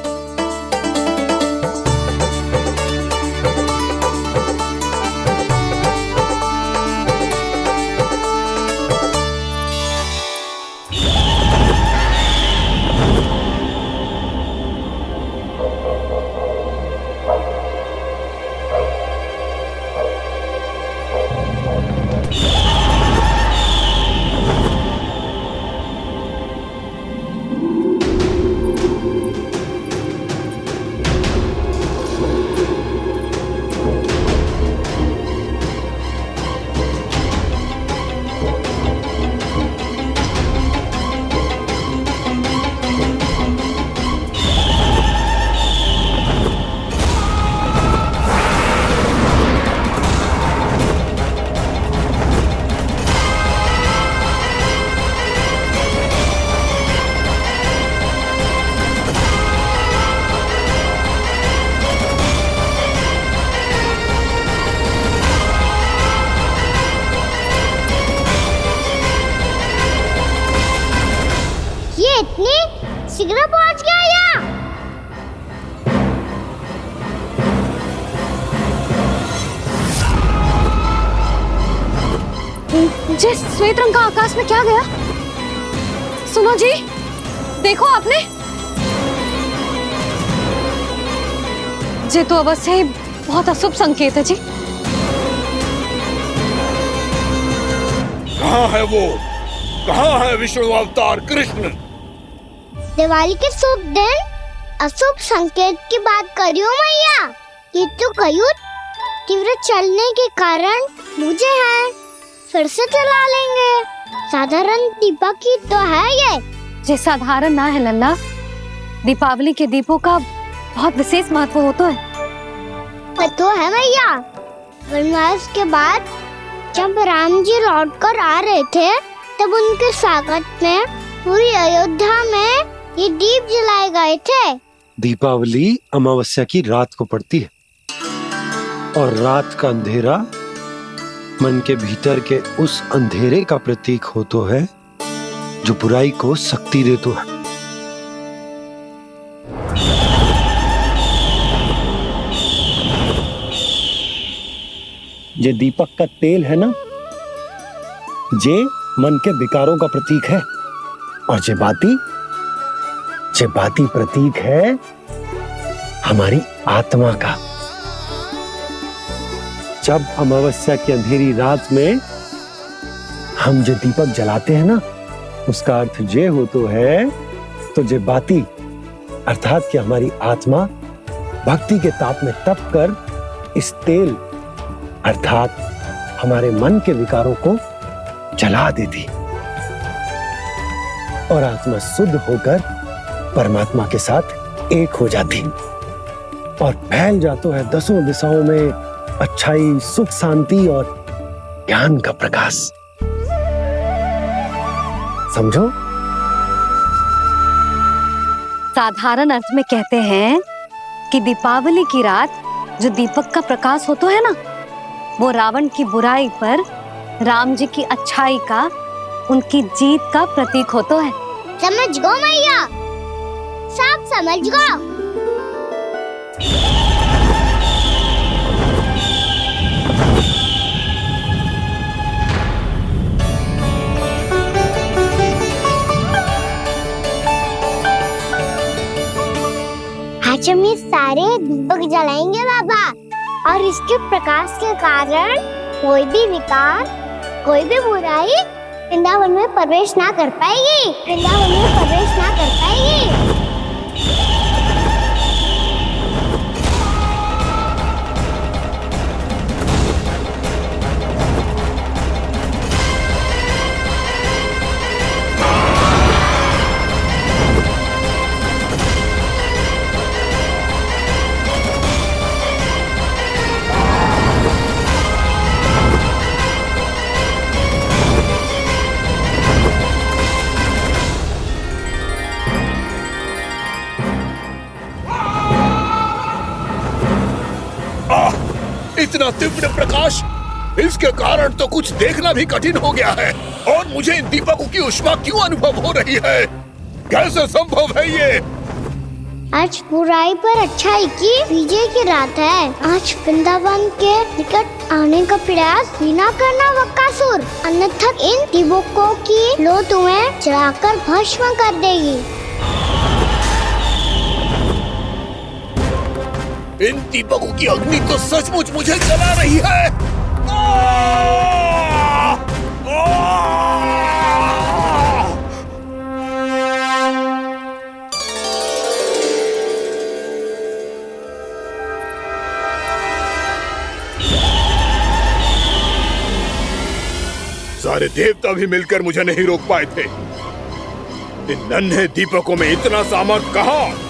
पत्नी शीघ्र पहुंच गया यहाँ। जी, श्वेत रंग का आकाश में क्या गया? सुनो जी, देखो आपने। ये तो अवश्य ही बहुत अशुभ संकेत है जी। कहाँ है वो? कहाँ है विष्णु अवतार कृष्ण? दिवाली के शुभ दिन अशुभ संकेत की बात कर रही हूँ मैया। ये तो कयूत तीव्र चलने के कारण मुझे है, फिर से चला लेंगे। साधारण दीपक ही तो है ये साधारण ना है लल्ला। दीपावली के दीपों का बहुत विशेष महत्व होता है। तो है मैया। वनवास के बाद जब राम जी लौट कर आ रहे थे तब उनके स्वागत में पूरी अयोध्या में ये दीप जलाए गए थे। दीपावली अमावस्या की रात को पड़ती है और रात का अंधेरा मन के भीतर के उस अंधेरे का प्रतीक हो तो है जो बुराई को शक्ति दे तो है। ये दीपक का तेल है ना, जे मन के विकारों का प्रतीक है, और जे बाती प्रतीक है हमारी आत्मा का। जब अमावस्या की अंधेरी रात में हम जो दीपक जलाते हैं ना, उसका अर्थ ये हो तो है, तो जे बाती अर्थात कि हमारी आत्मा भक्ति के ताप में तप कर इस तेल अर्थात हमारे मन के विकारों को जला देती और आत्मा शुद्ध होकर परमात्मा के साथ एक हो जाती और फैल जाता है दसों दिशाओं में अच्छाई, सुख, शांति और ज्ञान का प्रकाश। समझो? साधारण अर्थ में कहते हैं कि दीपावली की रात जो दीपक का प्रकाश होता है ना, वो रावण की बुराई पर राम जी की अच्छाई का, उनकी जीत का प्रतीक होता है। समझ गो मैया, सब समझ गो। आज हम ये सारे दीपक जलाएंगे बाबा, और इसके प्रकाश के कारण कोई भी विकार, कोई भी बुराई वृंदावन में प्रवेश ना कर पाएगी, वृंदावन में प्रवेश ना कर पाएगी। इतना तीव्र प्रकाश, इसके कारण तो कुछ देखना भी कठिन हो गया है। और मुझे इन दीपकों की ऊष्मा क्यों अनुभव हो रही है? कैसे संभव है ये? आज बुराई पर अच्छाई की विजय की रात है। आज वृंदावन के निकट आने का प्रयास भी ना करना बकासुर, अन्यथा इन दीपकों की लो तुम्हें जलाकर भस्म कर देगी। इन दीपकों की अग्नि तो सचमुच मुझे जला रही है। सारे देवता भी मिलकर मुझे नहीं रोक पाए थे। इन नन्हे दीपकों में इतना सामर्थ्य कहां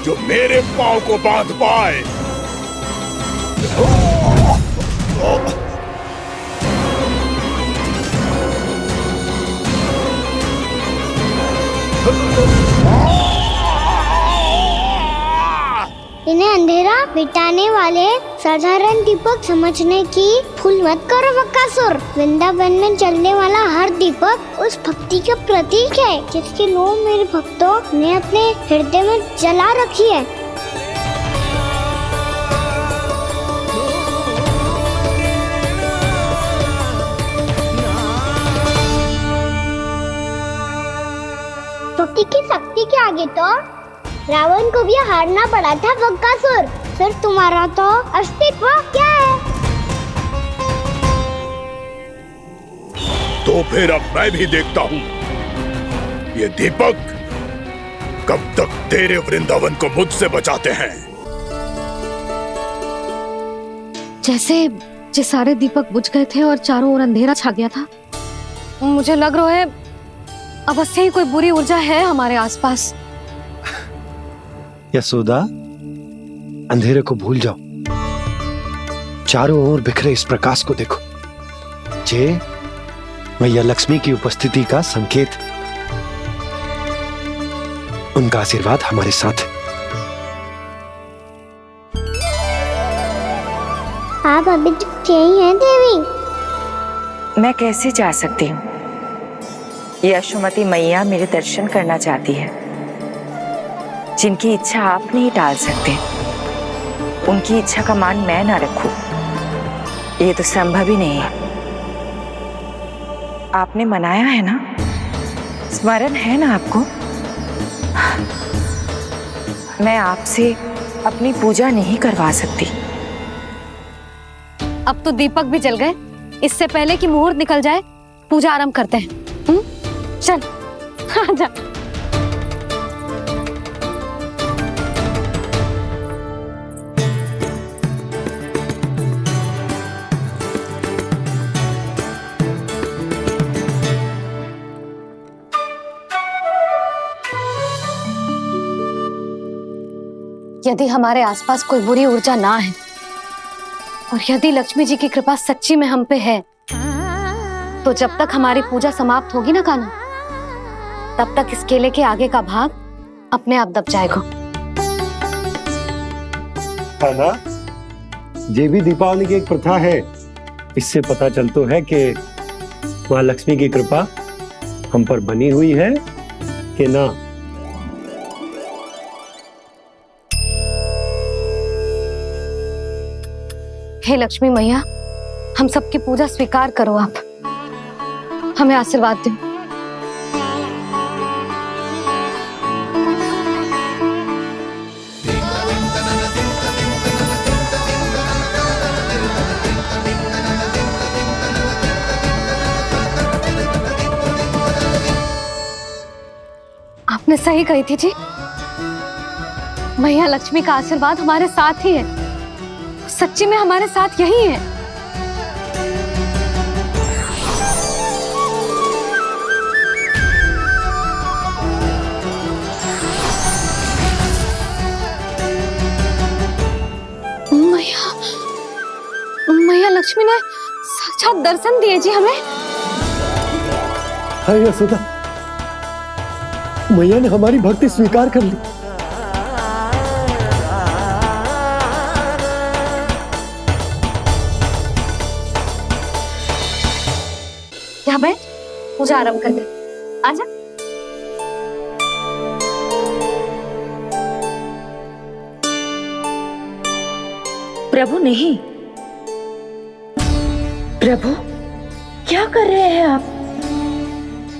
जो मेरे पांव को बांध पाए। इन्हें अंधेरा मिटाने वाले साधारण दीपक समझने की भूल मत करो बक्कासुर। वृंदावन में जलने वाला हर दीपक उस भक्ति का प्रतीक है जिसकी लो मेरे भक्तों ने अपने हृदय में जला रखी है। भक्ति की शक्ति के आगे तो रावण को भी हारना पड़ा था बक्कासुर। फिर तुम्हारा तो अस्तित्व क्या है? तो फिर अब मैं भी देखता हूँ ये दीपक कब तक तेरे वृंदावन को मुझसे बचाते हैं। जैसे सारे दीपक बुझ गए थे और चारों ओर अंधेरा छा गया था, मुझे लग रहा है अवश्य ही कोई बुरी ऊर्जा है हमारे आसपास। यशोदा, अंधेरे को भूल जाओ, चारों ओर बिखरे इस प्रकाश को देखो। जे मैया लक्ष्मी की उपस्थिति का संकेत, उनका आशीर्वाद हमारे साथ है। आप अभी तक यही हैं देवी? मैं कैसे जा सकती हूँ? यशोमती मैया मेरे दर्शन करना चाहती है। जिनकी इच्छा आप नहीं टाल सकते, उनकी इच्छा का मान मैं ना रखूं, ये तो संभव ही नहीं है। आपने मनाया है ना, स्मरण है ना आपको? मैं आपसे अपनी पूजा नहीं करवा सकती। अब तो दीपक भी जल गए, इससे पहले कि मुहूर्त निकल जाए पूजा आरंभ करते हैं। चल आजा। यदि हमारे आसपास कोई बुरी ऊर्जा ना है और यदि लक्ष्मी जी की कृपा सच्ची में हम पे है, तो जब तक हमारी पूजा समाप्त होगी ना कान्हा, तब तक इस केले के आगे का भाग अपने आप दब जाएगा। कान्हा, ये भी दीपावली की एक प्रथा है। इससे पता चलता है कि माँ लक्ष्मी की कृपा हम पर बनी हुई है कि ना। हे लक्ष्मी मैया, हम सबकी पूजा स्वीकार करो, आप हमें आशीर्वाद दो। आपने सही कही थी जी, मैया लक्ष्मी का आशीर्वाद हमारे साथ ही है, सच्ची में हमारे साथ यही है। मैया लक्ष्मी ने साक्षात दर्शन दिए जी हमें। हाय यशोदा, मैया ने हमारी भक्ति स्वीकार कर ली। यहाँ बैठ, पूजा आरंभ कर दे। आजा। प्रभु नहीं, प्रभु क्या कर रहे हैं आप?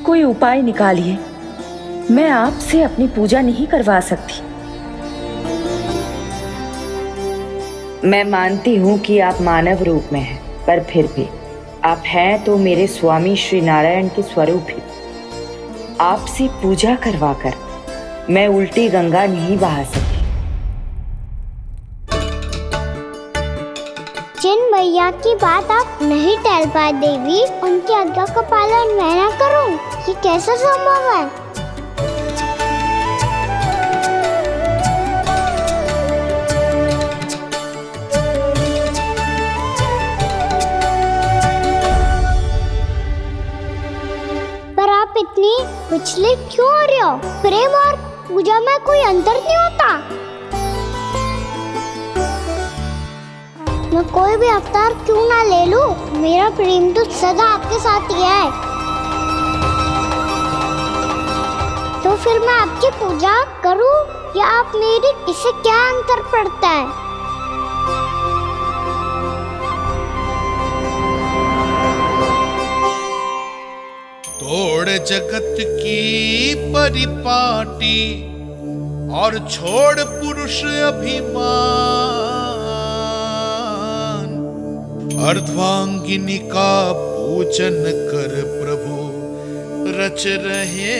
कोई उपाय निकालिए, मैं आपसे अपनी पूजा नहीं करवा सकती। मैं मानती हूँ कि आप मानव रूप में हैं, पर फिर भी आप हैं तो मेरे स्वामी श्री नारायण के स्वरूप ही। आपसे पूजा करवाकर मैं उल्टी गंगा नहीं बहा सकती। जिन मैया की बात आप नहीं टल पाए देवी, उनकी आज्ञा का पालन मैं ना करूं, ये कैसे संभव है? पर आप इतनी विचलित क्यों हो रहे हो? प्रेम और पूजा में कोई अंतर नहीं होता। मैं कोई भी अवतार क्यों ना ले लूं, मेरा प्रेम तो सदा आपके साथ ही है। तो फिर मैं आपकी पूजा करूं या आप मेरी, इससे क्या अंतर पड़ता है? तोड़ जगत की परिपाटी और छोड़ पुरुष अभिमान, अर्धांगिनी का पूजन कर प्रभु रच रहे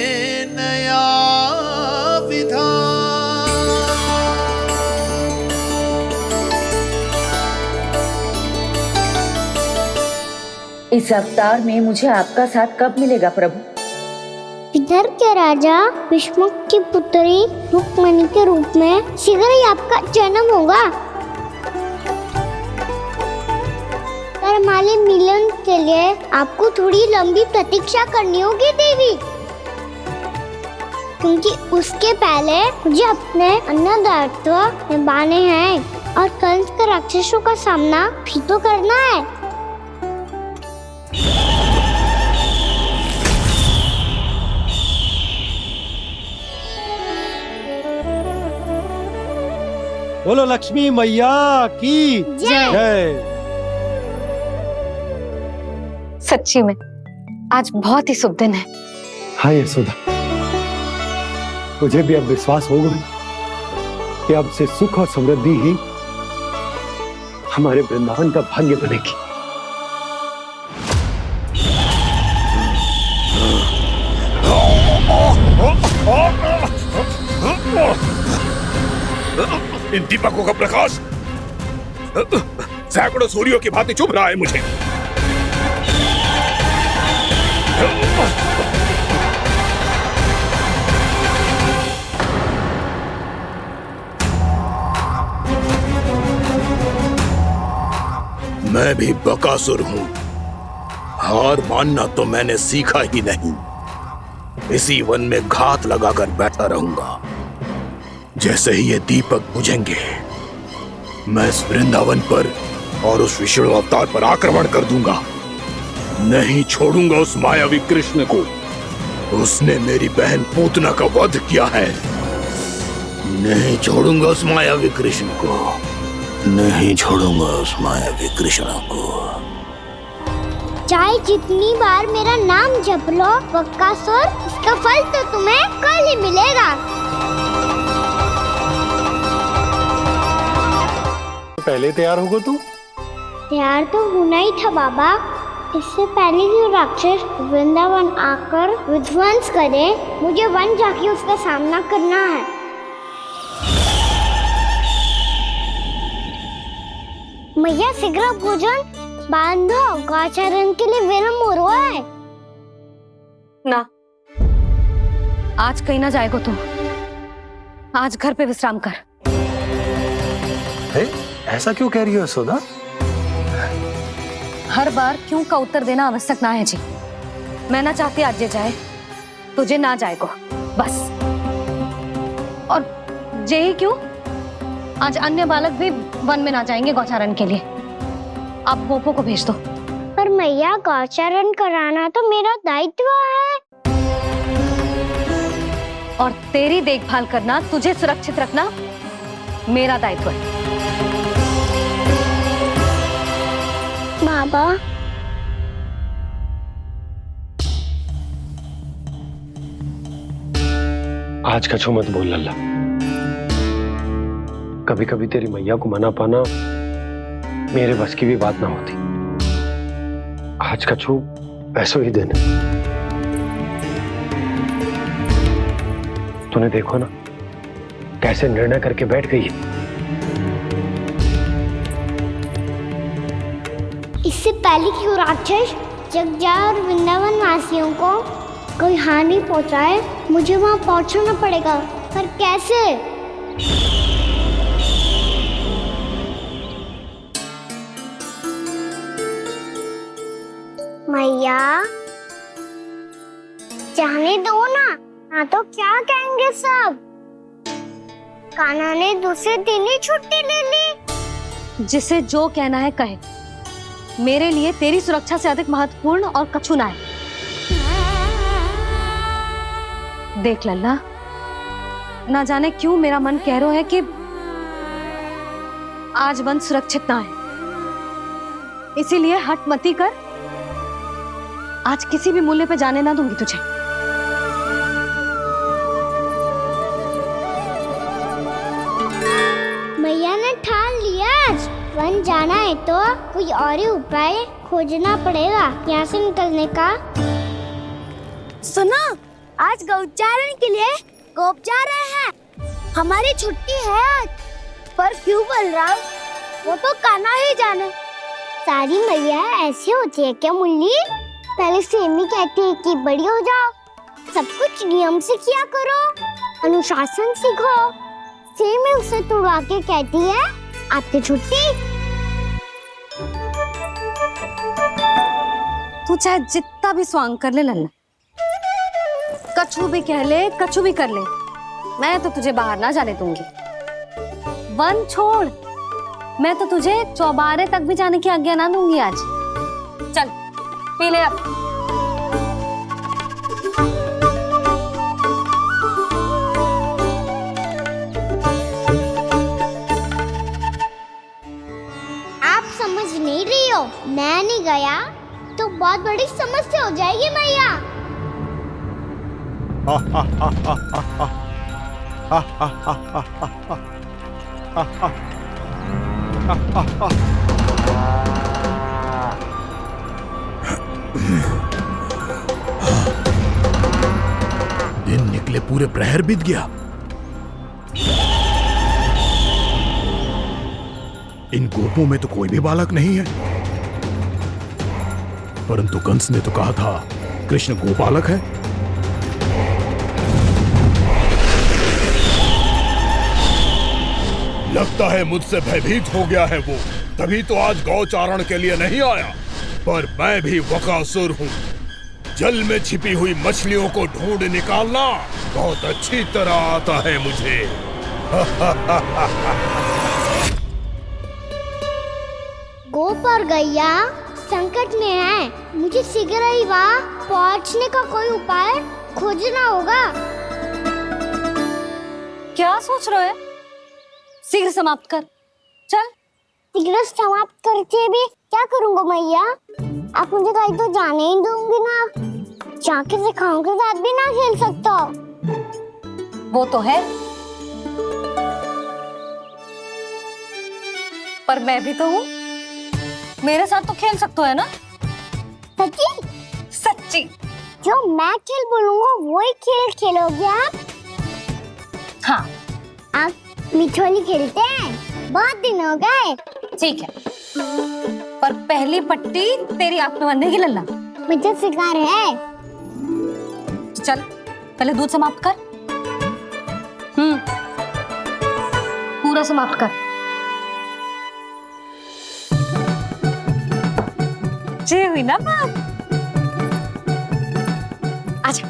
नया विधान। इस अवतार में मुझे आपका साथ कब मिलेगा प्रभु? इधर के राजा भीष्म की पुत्री रुक्मणी के रूप में शीघ्र ही आपका जन्म होगा। पर हमारे मिलन के लिए आपको थोड़ी लंबी प्रतीक्षा करनी होगी देवी, क्योंकि उसके पहले मुझे अपने अन्य दायित्व निभाने हैं और कंस के राक्षसों का सामना भी तो करना है। बोलो लक्ष्मी मैया की जय। सच्ची में आज बहुत ही शुभ दिन है। हाँ यशोदा, मुझे भी अब विश्वास हो गया कि अब से सुख और समृद्धि ही हमारे वृंदावन का भाग्य बनेगी। इन दीपकों का प्रकाश सैकड़ों सूर्यों की भांति चुभ रहा है मुझे। मैं भी बकासुर हूं, हार मानना तो मैंने सीखा ही नहीं। इसी वन में घात लगाकर बैठा रहूंगा। जैसे ही ये दीपक बुझेंगे, मैं इस वृंदावन पर और उस विष्णु अवतार पर आक्रमण कर दूंगा। नहीं छोड़ूंगा उस मायावी कृष्ण को। उसने मेरी बहन पूतना का वध किया है। नहीं छोड़ूंगा उस मायावी कृष्ण को। नहीं छोड़ूंगा उस मायावी कृष्ण को। चाहे जितनी बार मेरा नाम जप लो बकासुर, इसका फल तो तुम्हें कल ही मिलेगा। पहले तैयार होगा तू? तैयार तो होना ही था बाबा। इससे पहले कि राक्षस वृंदावन आकर विध्वंस करे, मुझे वन जाके उसका सामना करना है। मैया शीघ्र भोजन बांधो, गौचरण के लिए विलंब हो रहा है। ना, आज कहीं ना जाएगा तुम। आज घर पे विश्राम कर। ऐसा क्यों कह रही हो यशोदा? हर बार क्यों का उत्तर देना आवश्यक ना है जी। मैं ना चाहती आज ये जाए, तुझे ना जाएगा बस। और जे ही क्यों, आज अन्य बालक भी वन में ना जाएंगे गौचारण के लिए। आप गोपो को भेज दो। पर मैया गौचारण कराना तो मेरा दायित्व है। और तेरी देखभाल करना, तुझे सुरक्षित रखना मेरा दायित्व है। बाबा, आज का छो मत बोल लल्ला। कभी कभी तेरी मैया को मना पाना मेरे बस की भी बात ना होती। आज का छो ऐसा ही दिन है। तूने देखो ना कैसे निर्णय करके बैठ गई है। इससे पहले कि वो राक्षस जगजा और वृंदावन वासियों को कोई हानि पहुंचाए, मुझे वहां पहुंचना पड़ेगा। पर कैसे? मैया जाने दो ना तो क्या कहेंगे सब। कान्हा ने दूसरे दिन ही छुट्टी ले ली। जिसे जो कहना है कहे। मेरे लिए तेरी सुरक्षा से अधिक महत्वपूर्ण और कछु ना है। देख लल्ला, ना जाने क्यों मेरा मन कह रहा है कि आज वन सुरक्षित ना है, इसीलिए हट मती कर। आज किसी भी मूल्य पे जाने ना दूंगी तुझे। मैया ने ठान लिया, आज वन जाना है तो कोई और ही उपाय खोजना पड़ेगा यहाँ से निकलने का। सुनो, आज गौचारण के लिए गोप जा रहे हैं। हमारी छुट्टी है आज, पर क्यों बलराम? वो तो कान्हा ही जाने। सारी मैया ऐसी होती है क्या मुन्नी? पहले सेमी कहती है कि बड़ी हो जाओ, सब कुछ नियम से किया करो, अनुशासन सीखो। सेमी उसे तुड़वा के कहती है आपकी छुट्टी। तू चाहे जितना भी स्वांग कर ले लल्ला, कछु भी कह ले, कछु भी कर ले, मैं तो तुझे बाहर ना जाने दूंगी। वन छोड़, मैं तो तुझे चौबारे तक भी जाने की आज्ञा ना दूंगी आज। चल पी ले अब। आप समझ नहीं रही हो, मैं नहीं गया तो बहुत बड़ी समस्या हो जाएगी मैया। दिन निकले पूरे प्रहर बीत गया। इन गोपों में तो कोई भी बालक नहीं है, परंतु कंस ने तो कहा था कृष्ण गोपालक है। लगता है मुझसे भयभीत हो गया है वो, तभी तो आज गौचारण के लिए नहीं आया। पर मैं भी बकासुर हूँ, जल में छिपी हुई मछलियों को ढूंढ निकालना बहुत अच्छी तरह आता है मुझे। गोप और गैया संकट में है, मुझे शीघ्र ही वहाँ पहुँचने का कोई उपाय खोजना होगा। क्या सोच रहे हो? शीघ्र समाप्त कर, चल। शीघ्र समाप्त करके भी क्या करूँगा मैया? आप मुझे कहीं तो जाने ही दूंगी ना, जाके सिखाओं के साथ भी ना खेल सकता। वो तो है, पर मैं भी तो हूँ, मेरे साथ तो खेल सकते हो है ना? सच्ची? सच्ची। जो मैं खेल बोलूँगा वही खेल खेलोगे आप? हाँ। आप मिठोली खेलते हैं? बहुत दिन हो गए। ठीक है, पर पहली पट्टी तेरी आंख में बनने की लल्ला। मुझे शिकार है। चल पहले दूध समाप्त कर। पूरा समाप्त कर। जे हुई ना बात। आजा,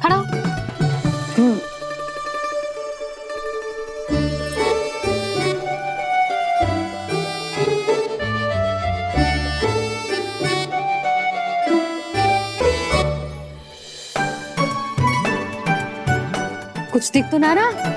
खड़ा हो। कुछ दिख तो ना रहा?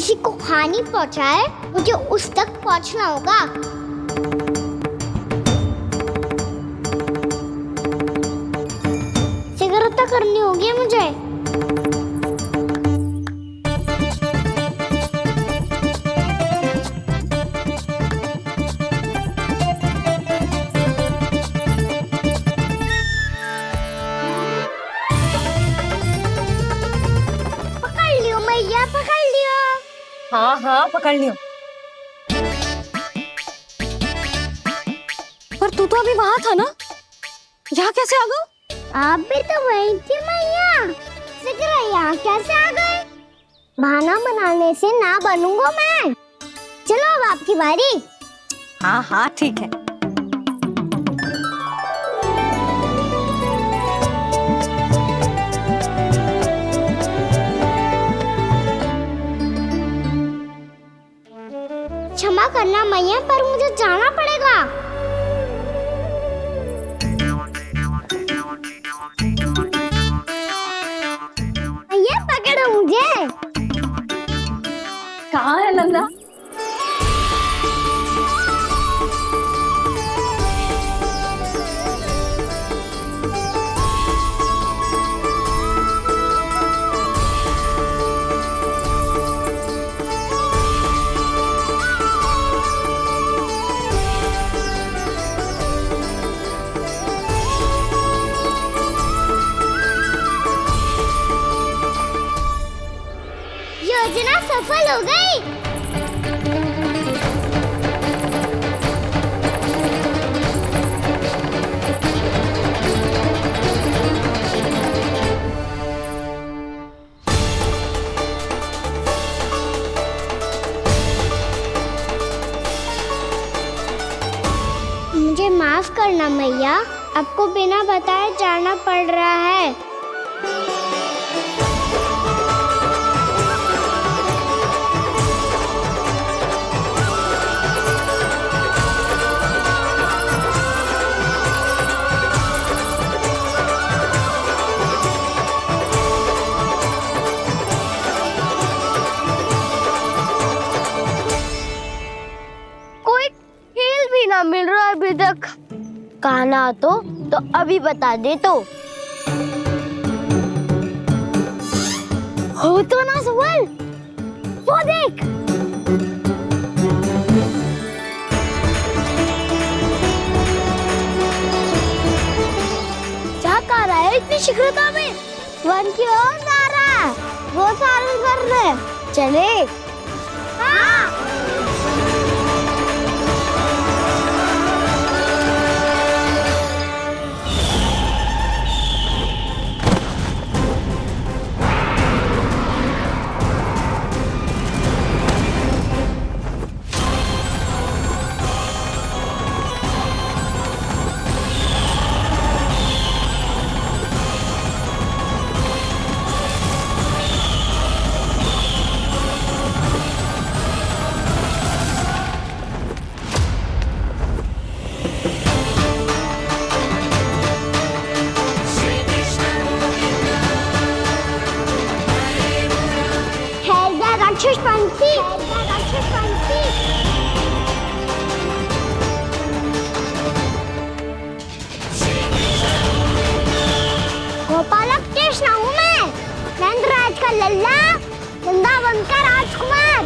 किसी को हानि पहुंचाए मुझे उस तक पहुंचना होगा। सिगरेट करनी होगी मुझे। पकड़ लियो। हाँ हाँ पकड़ लियो। पर तू तो अभी वहां था ना, यहाँ कैसे आ गई? आप भी तो वहीं थी मैया। सिगरेट यहाँ कैसे आ गए? बहाना बनाने से ना बनूंगा मैं। चलो अब आपकी बारी। हाँ हाँ ठीक है। क्षमा करना मैया, पर मुझे जाना पड़ेगा। मैया पकड़ो मुझे। कहाँ है नंदा? योजना सफल हो गई। मुझे माफ करना मैया, आपको बिना बताए जाना पड़ रहा है। मिल रहा है अभी तक। कहना तो अभी बता दे तो। हो तो ना सवाल, वो देख। क्या कर रहा है इतनी शीघ्रता में? वन की ओर जा रहा है, वो सारे कर रहे। चले। हाँ। गोपालक कृष्ण हूँ मैं, नंदराज का लल्ला, वृंदावन का राजकुमार।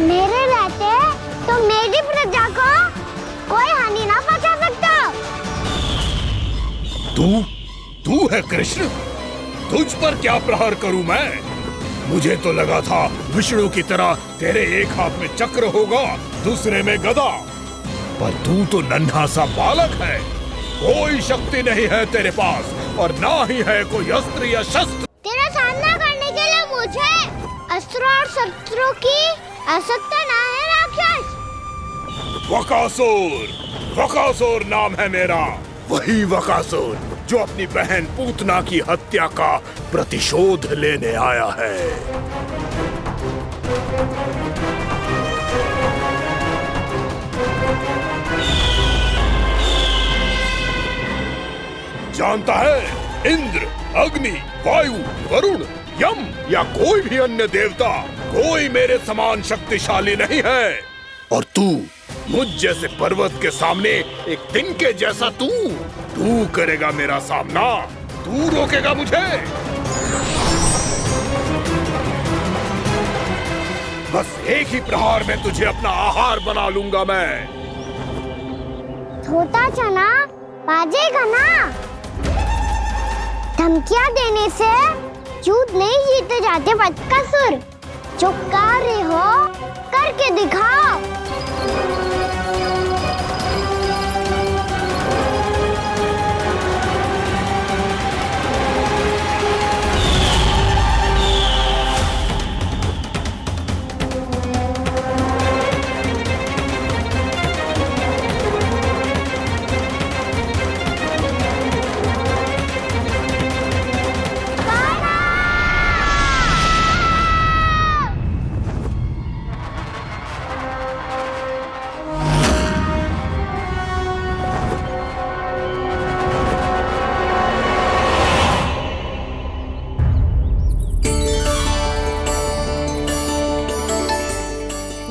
मेरे रहते तो मेरी प्रजा को कोई हानि ना पहुंचा सकता। तू है कृष्ण? तुझ पर क्या प्रहार करूं मैं? मुझे तो लगा था विष्णु की तरह तेरे एक हाथ में चक्र होगा, दूसरे में गदा, पर तू तो नन्हा सा बालक है। कोई शक्ति नहीं है तेरे पास और ना ही है कोई अस्त्र या शस्त्र। तेरा सामना करने के लिए मुझे अस्त्र और शस्त्रों की आवश्यकता ना है राक्षस। वकासुर नाम है मेरा, वही वकासुर जो अपनी बहन पूतना की हत्या का प्रतिशोध लेने आया है। जानता है, इंद्र, अग्नि, वायु, वरुण यम या कोई भी अन्य देवता कोई मेरे समान शक्तिशाली नहीं है। और तू मुझ जैसे पर्वत के सामने एक दिन के जैसा तू करेगा मेरा सामना, तू रोकेगा मुझे। बस एक ही प्रहार में तुझे अपना आहार बना लूंगा मैं। छोटा चना बाजेगा ना। धमकियां देने से युद्ध नहीं जीते जाते बदकसूर। जो कार्य हो करके दिखाओ।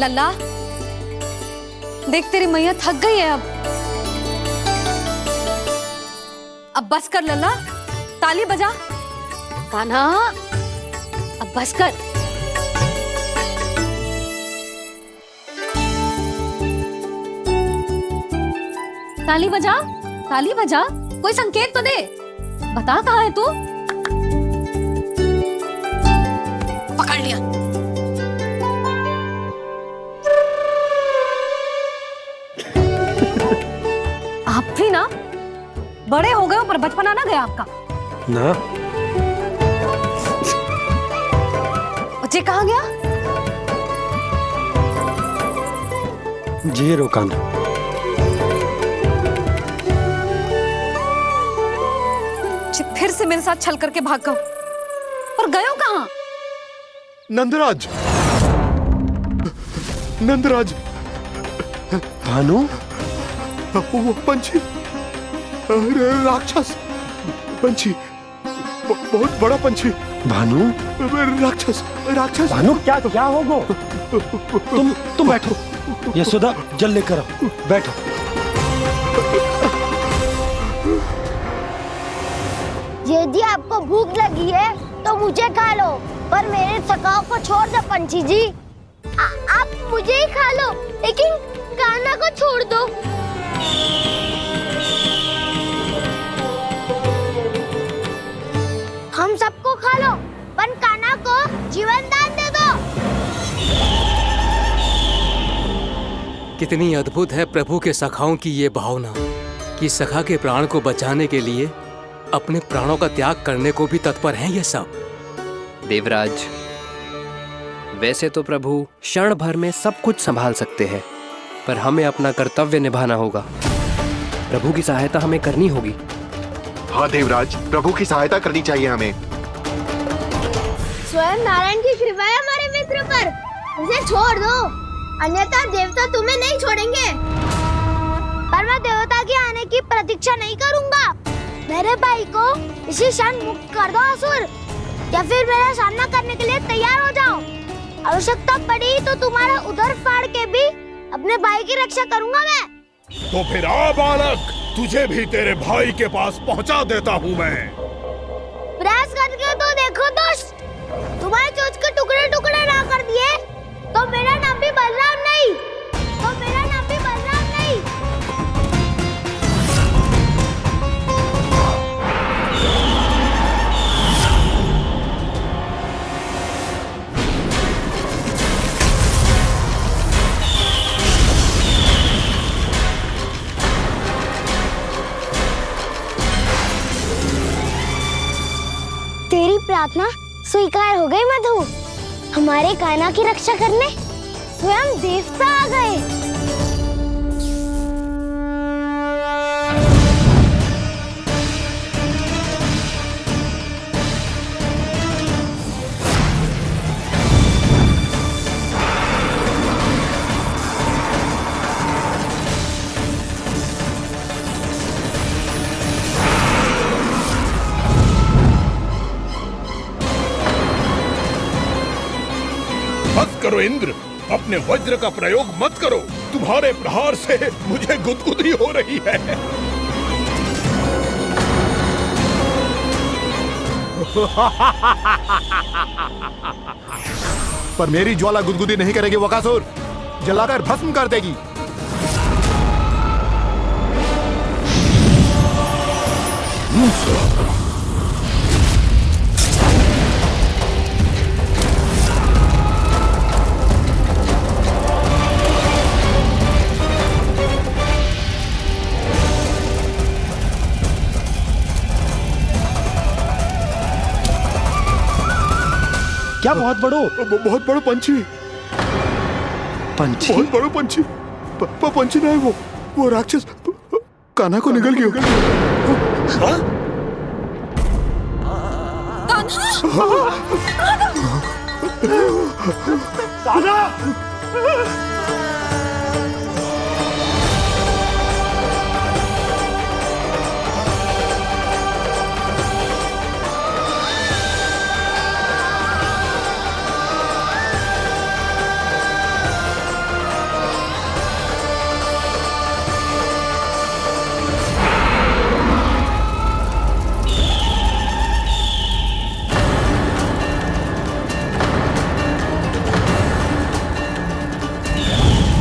लल्ला, देख तेरी मैया थक गई है अब बस कर लल्ला, ताली बजा। कान्हा, अब बस कर। ताली बजा, ताली बजा, कोई संकेत तो दे, बता कहाँ है तू। पकड़ लिया। आप भी ना बड़े हो गए हो पर बचपना ना गया आपका ना। बच्चे कहाँ गया? जी रोकाना। फिर से मेरे साथ छल करके भाग गए और गए हो कहाँ? नंदराज, नंदराज। भानु, वो पंछी, राक्षस पंछी, बहुत बड़ा पंछी। भानु, राक्षस, राक्षस। भानु, क्या क्या होगा? तुम बैठो, यशोदा जल लेकर आओ, बैठो। यदि आपको भूख लगी है तो मुझे खा लो, पर मेरे सखाओं को छोड़ दो पंछी जी। आप मुझे ही खा लो, लेकिन कान्हा को छोड़ दो। हम सबको खा लो, पर कान्हा को जीवन दान दे दो। कितनी अद्भुत है प्रभु के सखाओं की ये भावना कि सखा के प्राण को बचाने के लिए अपने प्राणों का त्याग करने को भी तत्पर हैं ये सब। देवराज, वैसे तो प्रभु क्षण भर में सब कुछ संभाल सकते हैं, पर हमें अपना कर्तव्य निभाना होगा। प्रभु की सहायता हमें करनी होगी। हाँ देवराज, प्रभु की सहायता करनी चाहिए हमें। स्वयं नारायण की कृपा है हमारे मित्र पर, उसे छोड़ दो, अन्यथा देवता तुम्हें नहीं छोड़ेंगे। पर मैं देवता के आने की प्रतीक्षा नहीं करूंगा। मेरे भाई को इसी क्षण मुक्त कर दो असुर, या फिर मेरा सामना करने के लिए तैयार हो जाओ। आवश्यकता पड़ी तो तुम्हारा उधर फाड़ के भी अपने भाई की रक्षा करूंगा मैं। तो फिर आ बालक, तुझे भी तेरे भाई के पास पहुंचा देता हूँ मैं। प्रयास करके तो देखो दोस्त, तुम्हारे चोंच के टुकड़े टुकड़े ना कर दिए तो मेरा नाम भी बलराम नहीं, तो मेरा नाम भी बलराम नहीं। तेरी प्रार्थना स्वीकार हो गई मधु। हमारे कान्हा की रक्षा करने स्वयं देवता आ गए। करो इंद्र, अपने वज्र का प्रयोग मत करो। तुम्हारे प्रहार से मुझे गुदगुदी हो रही है। पर मेरी ज्वाला गुदगुदी नहीं करेगी बकासुर, जलाकर भस्म कर देगी। क्या बहुत बड़ो? बहुत बड़ो पंछी। पंछी? बहुत बड़ो पंछी। पंछी ना है वो राक्षस कान्हा को निगल गया। हाँ?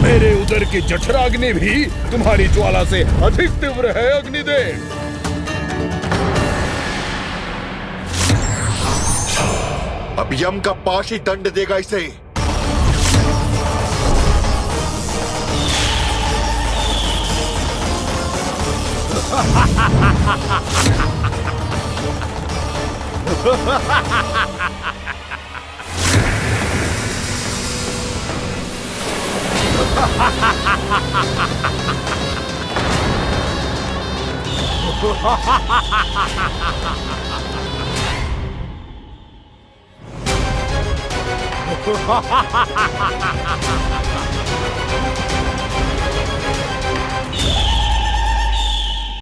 मेरे उदर की जठराग्नि भी तुम्हारी ज्वाला से अधिक तीव्र है अग्निदेव। अब यम का पाश ही दंड देगा इसे।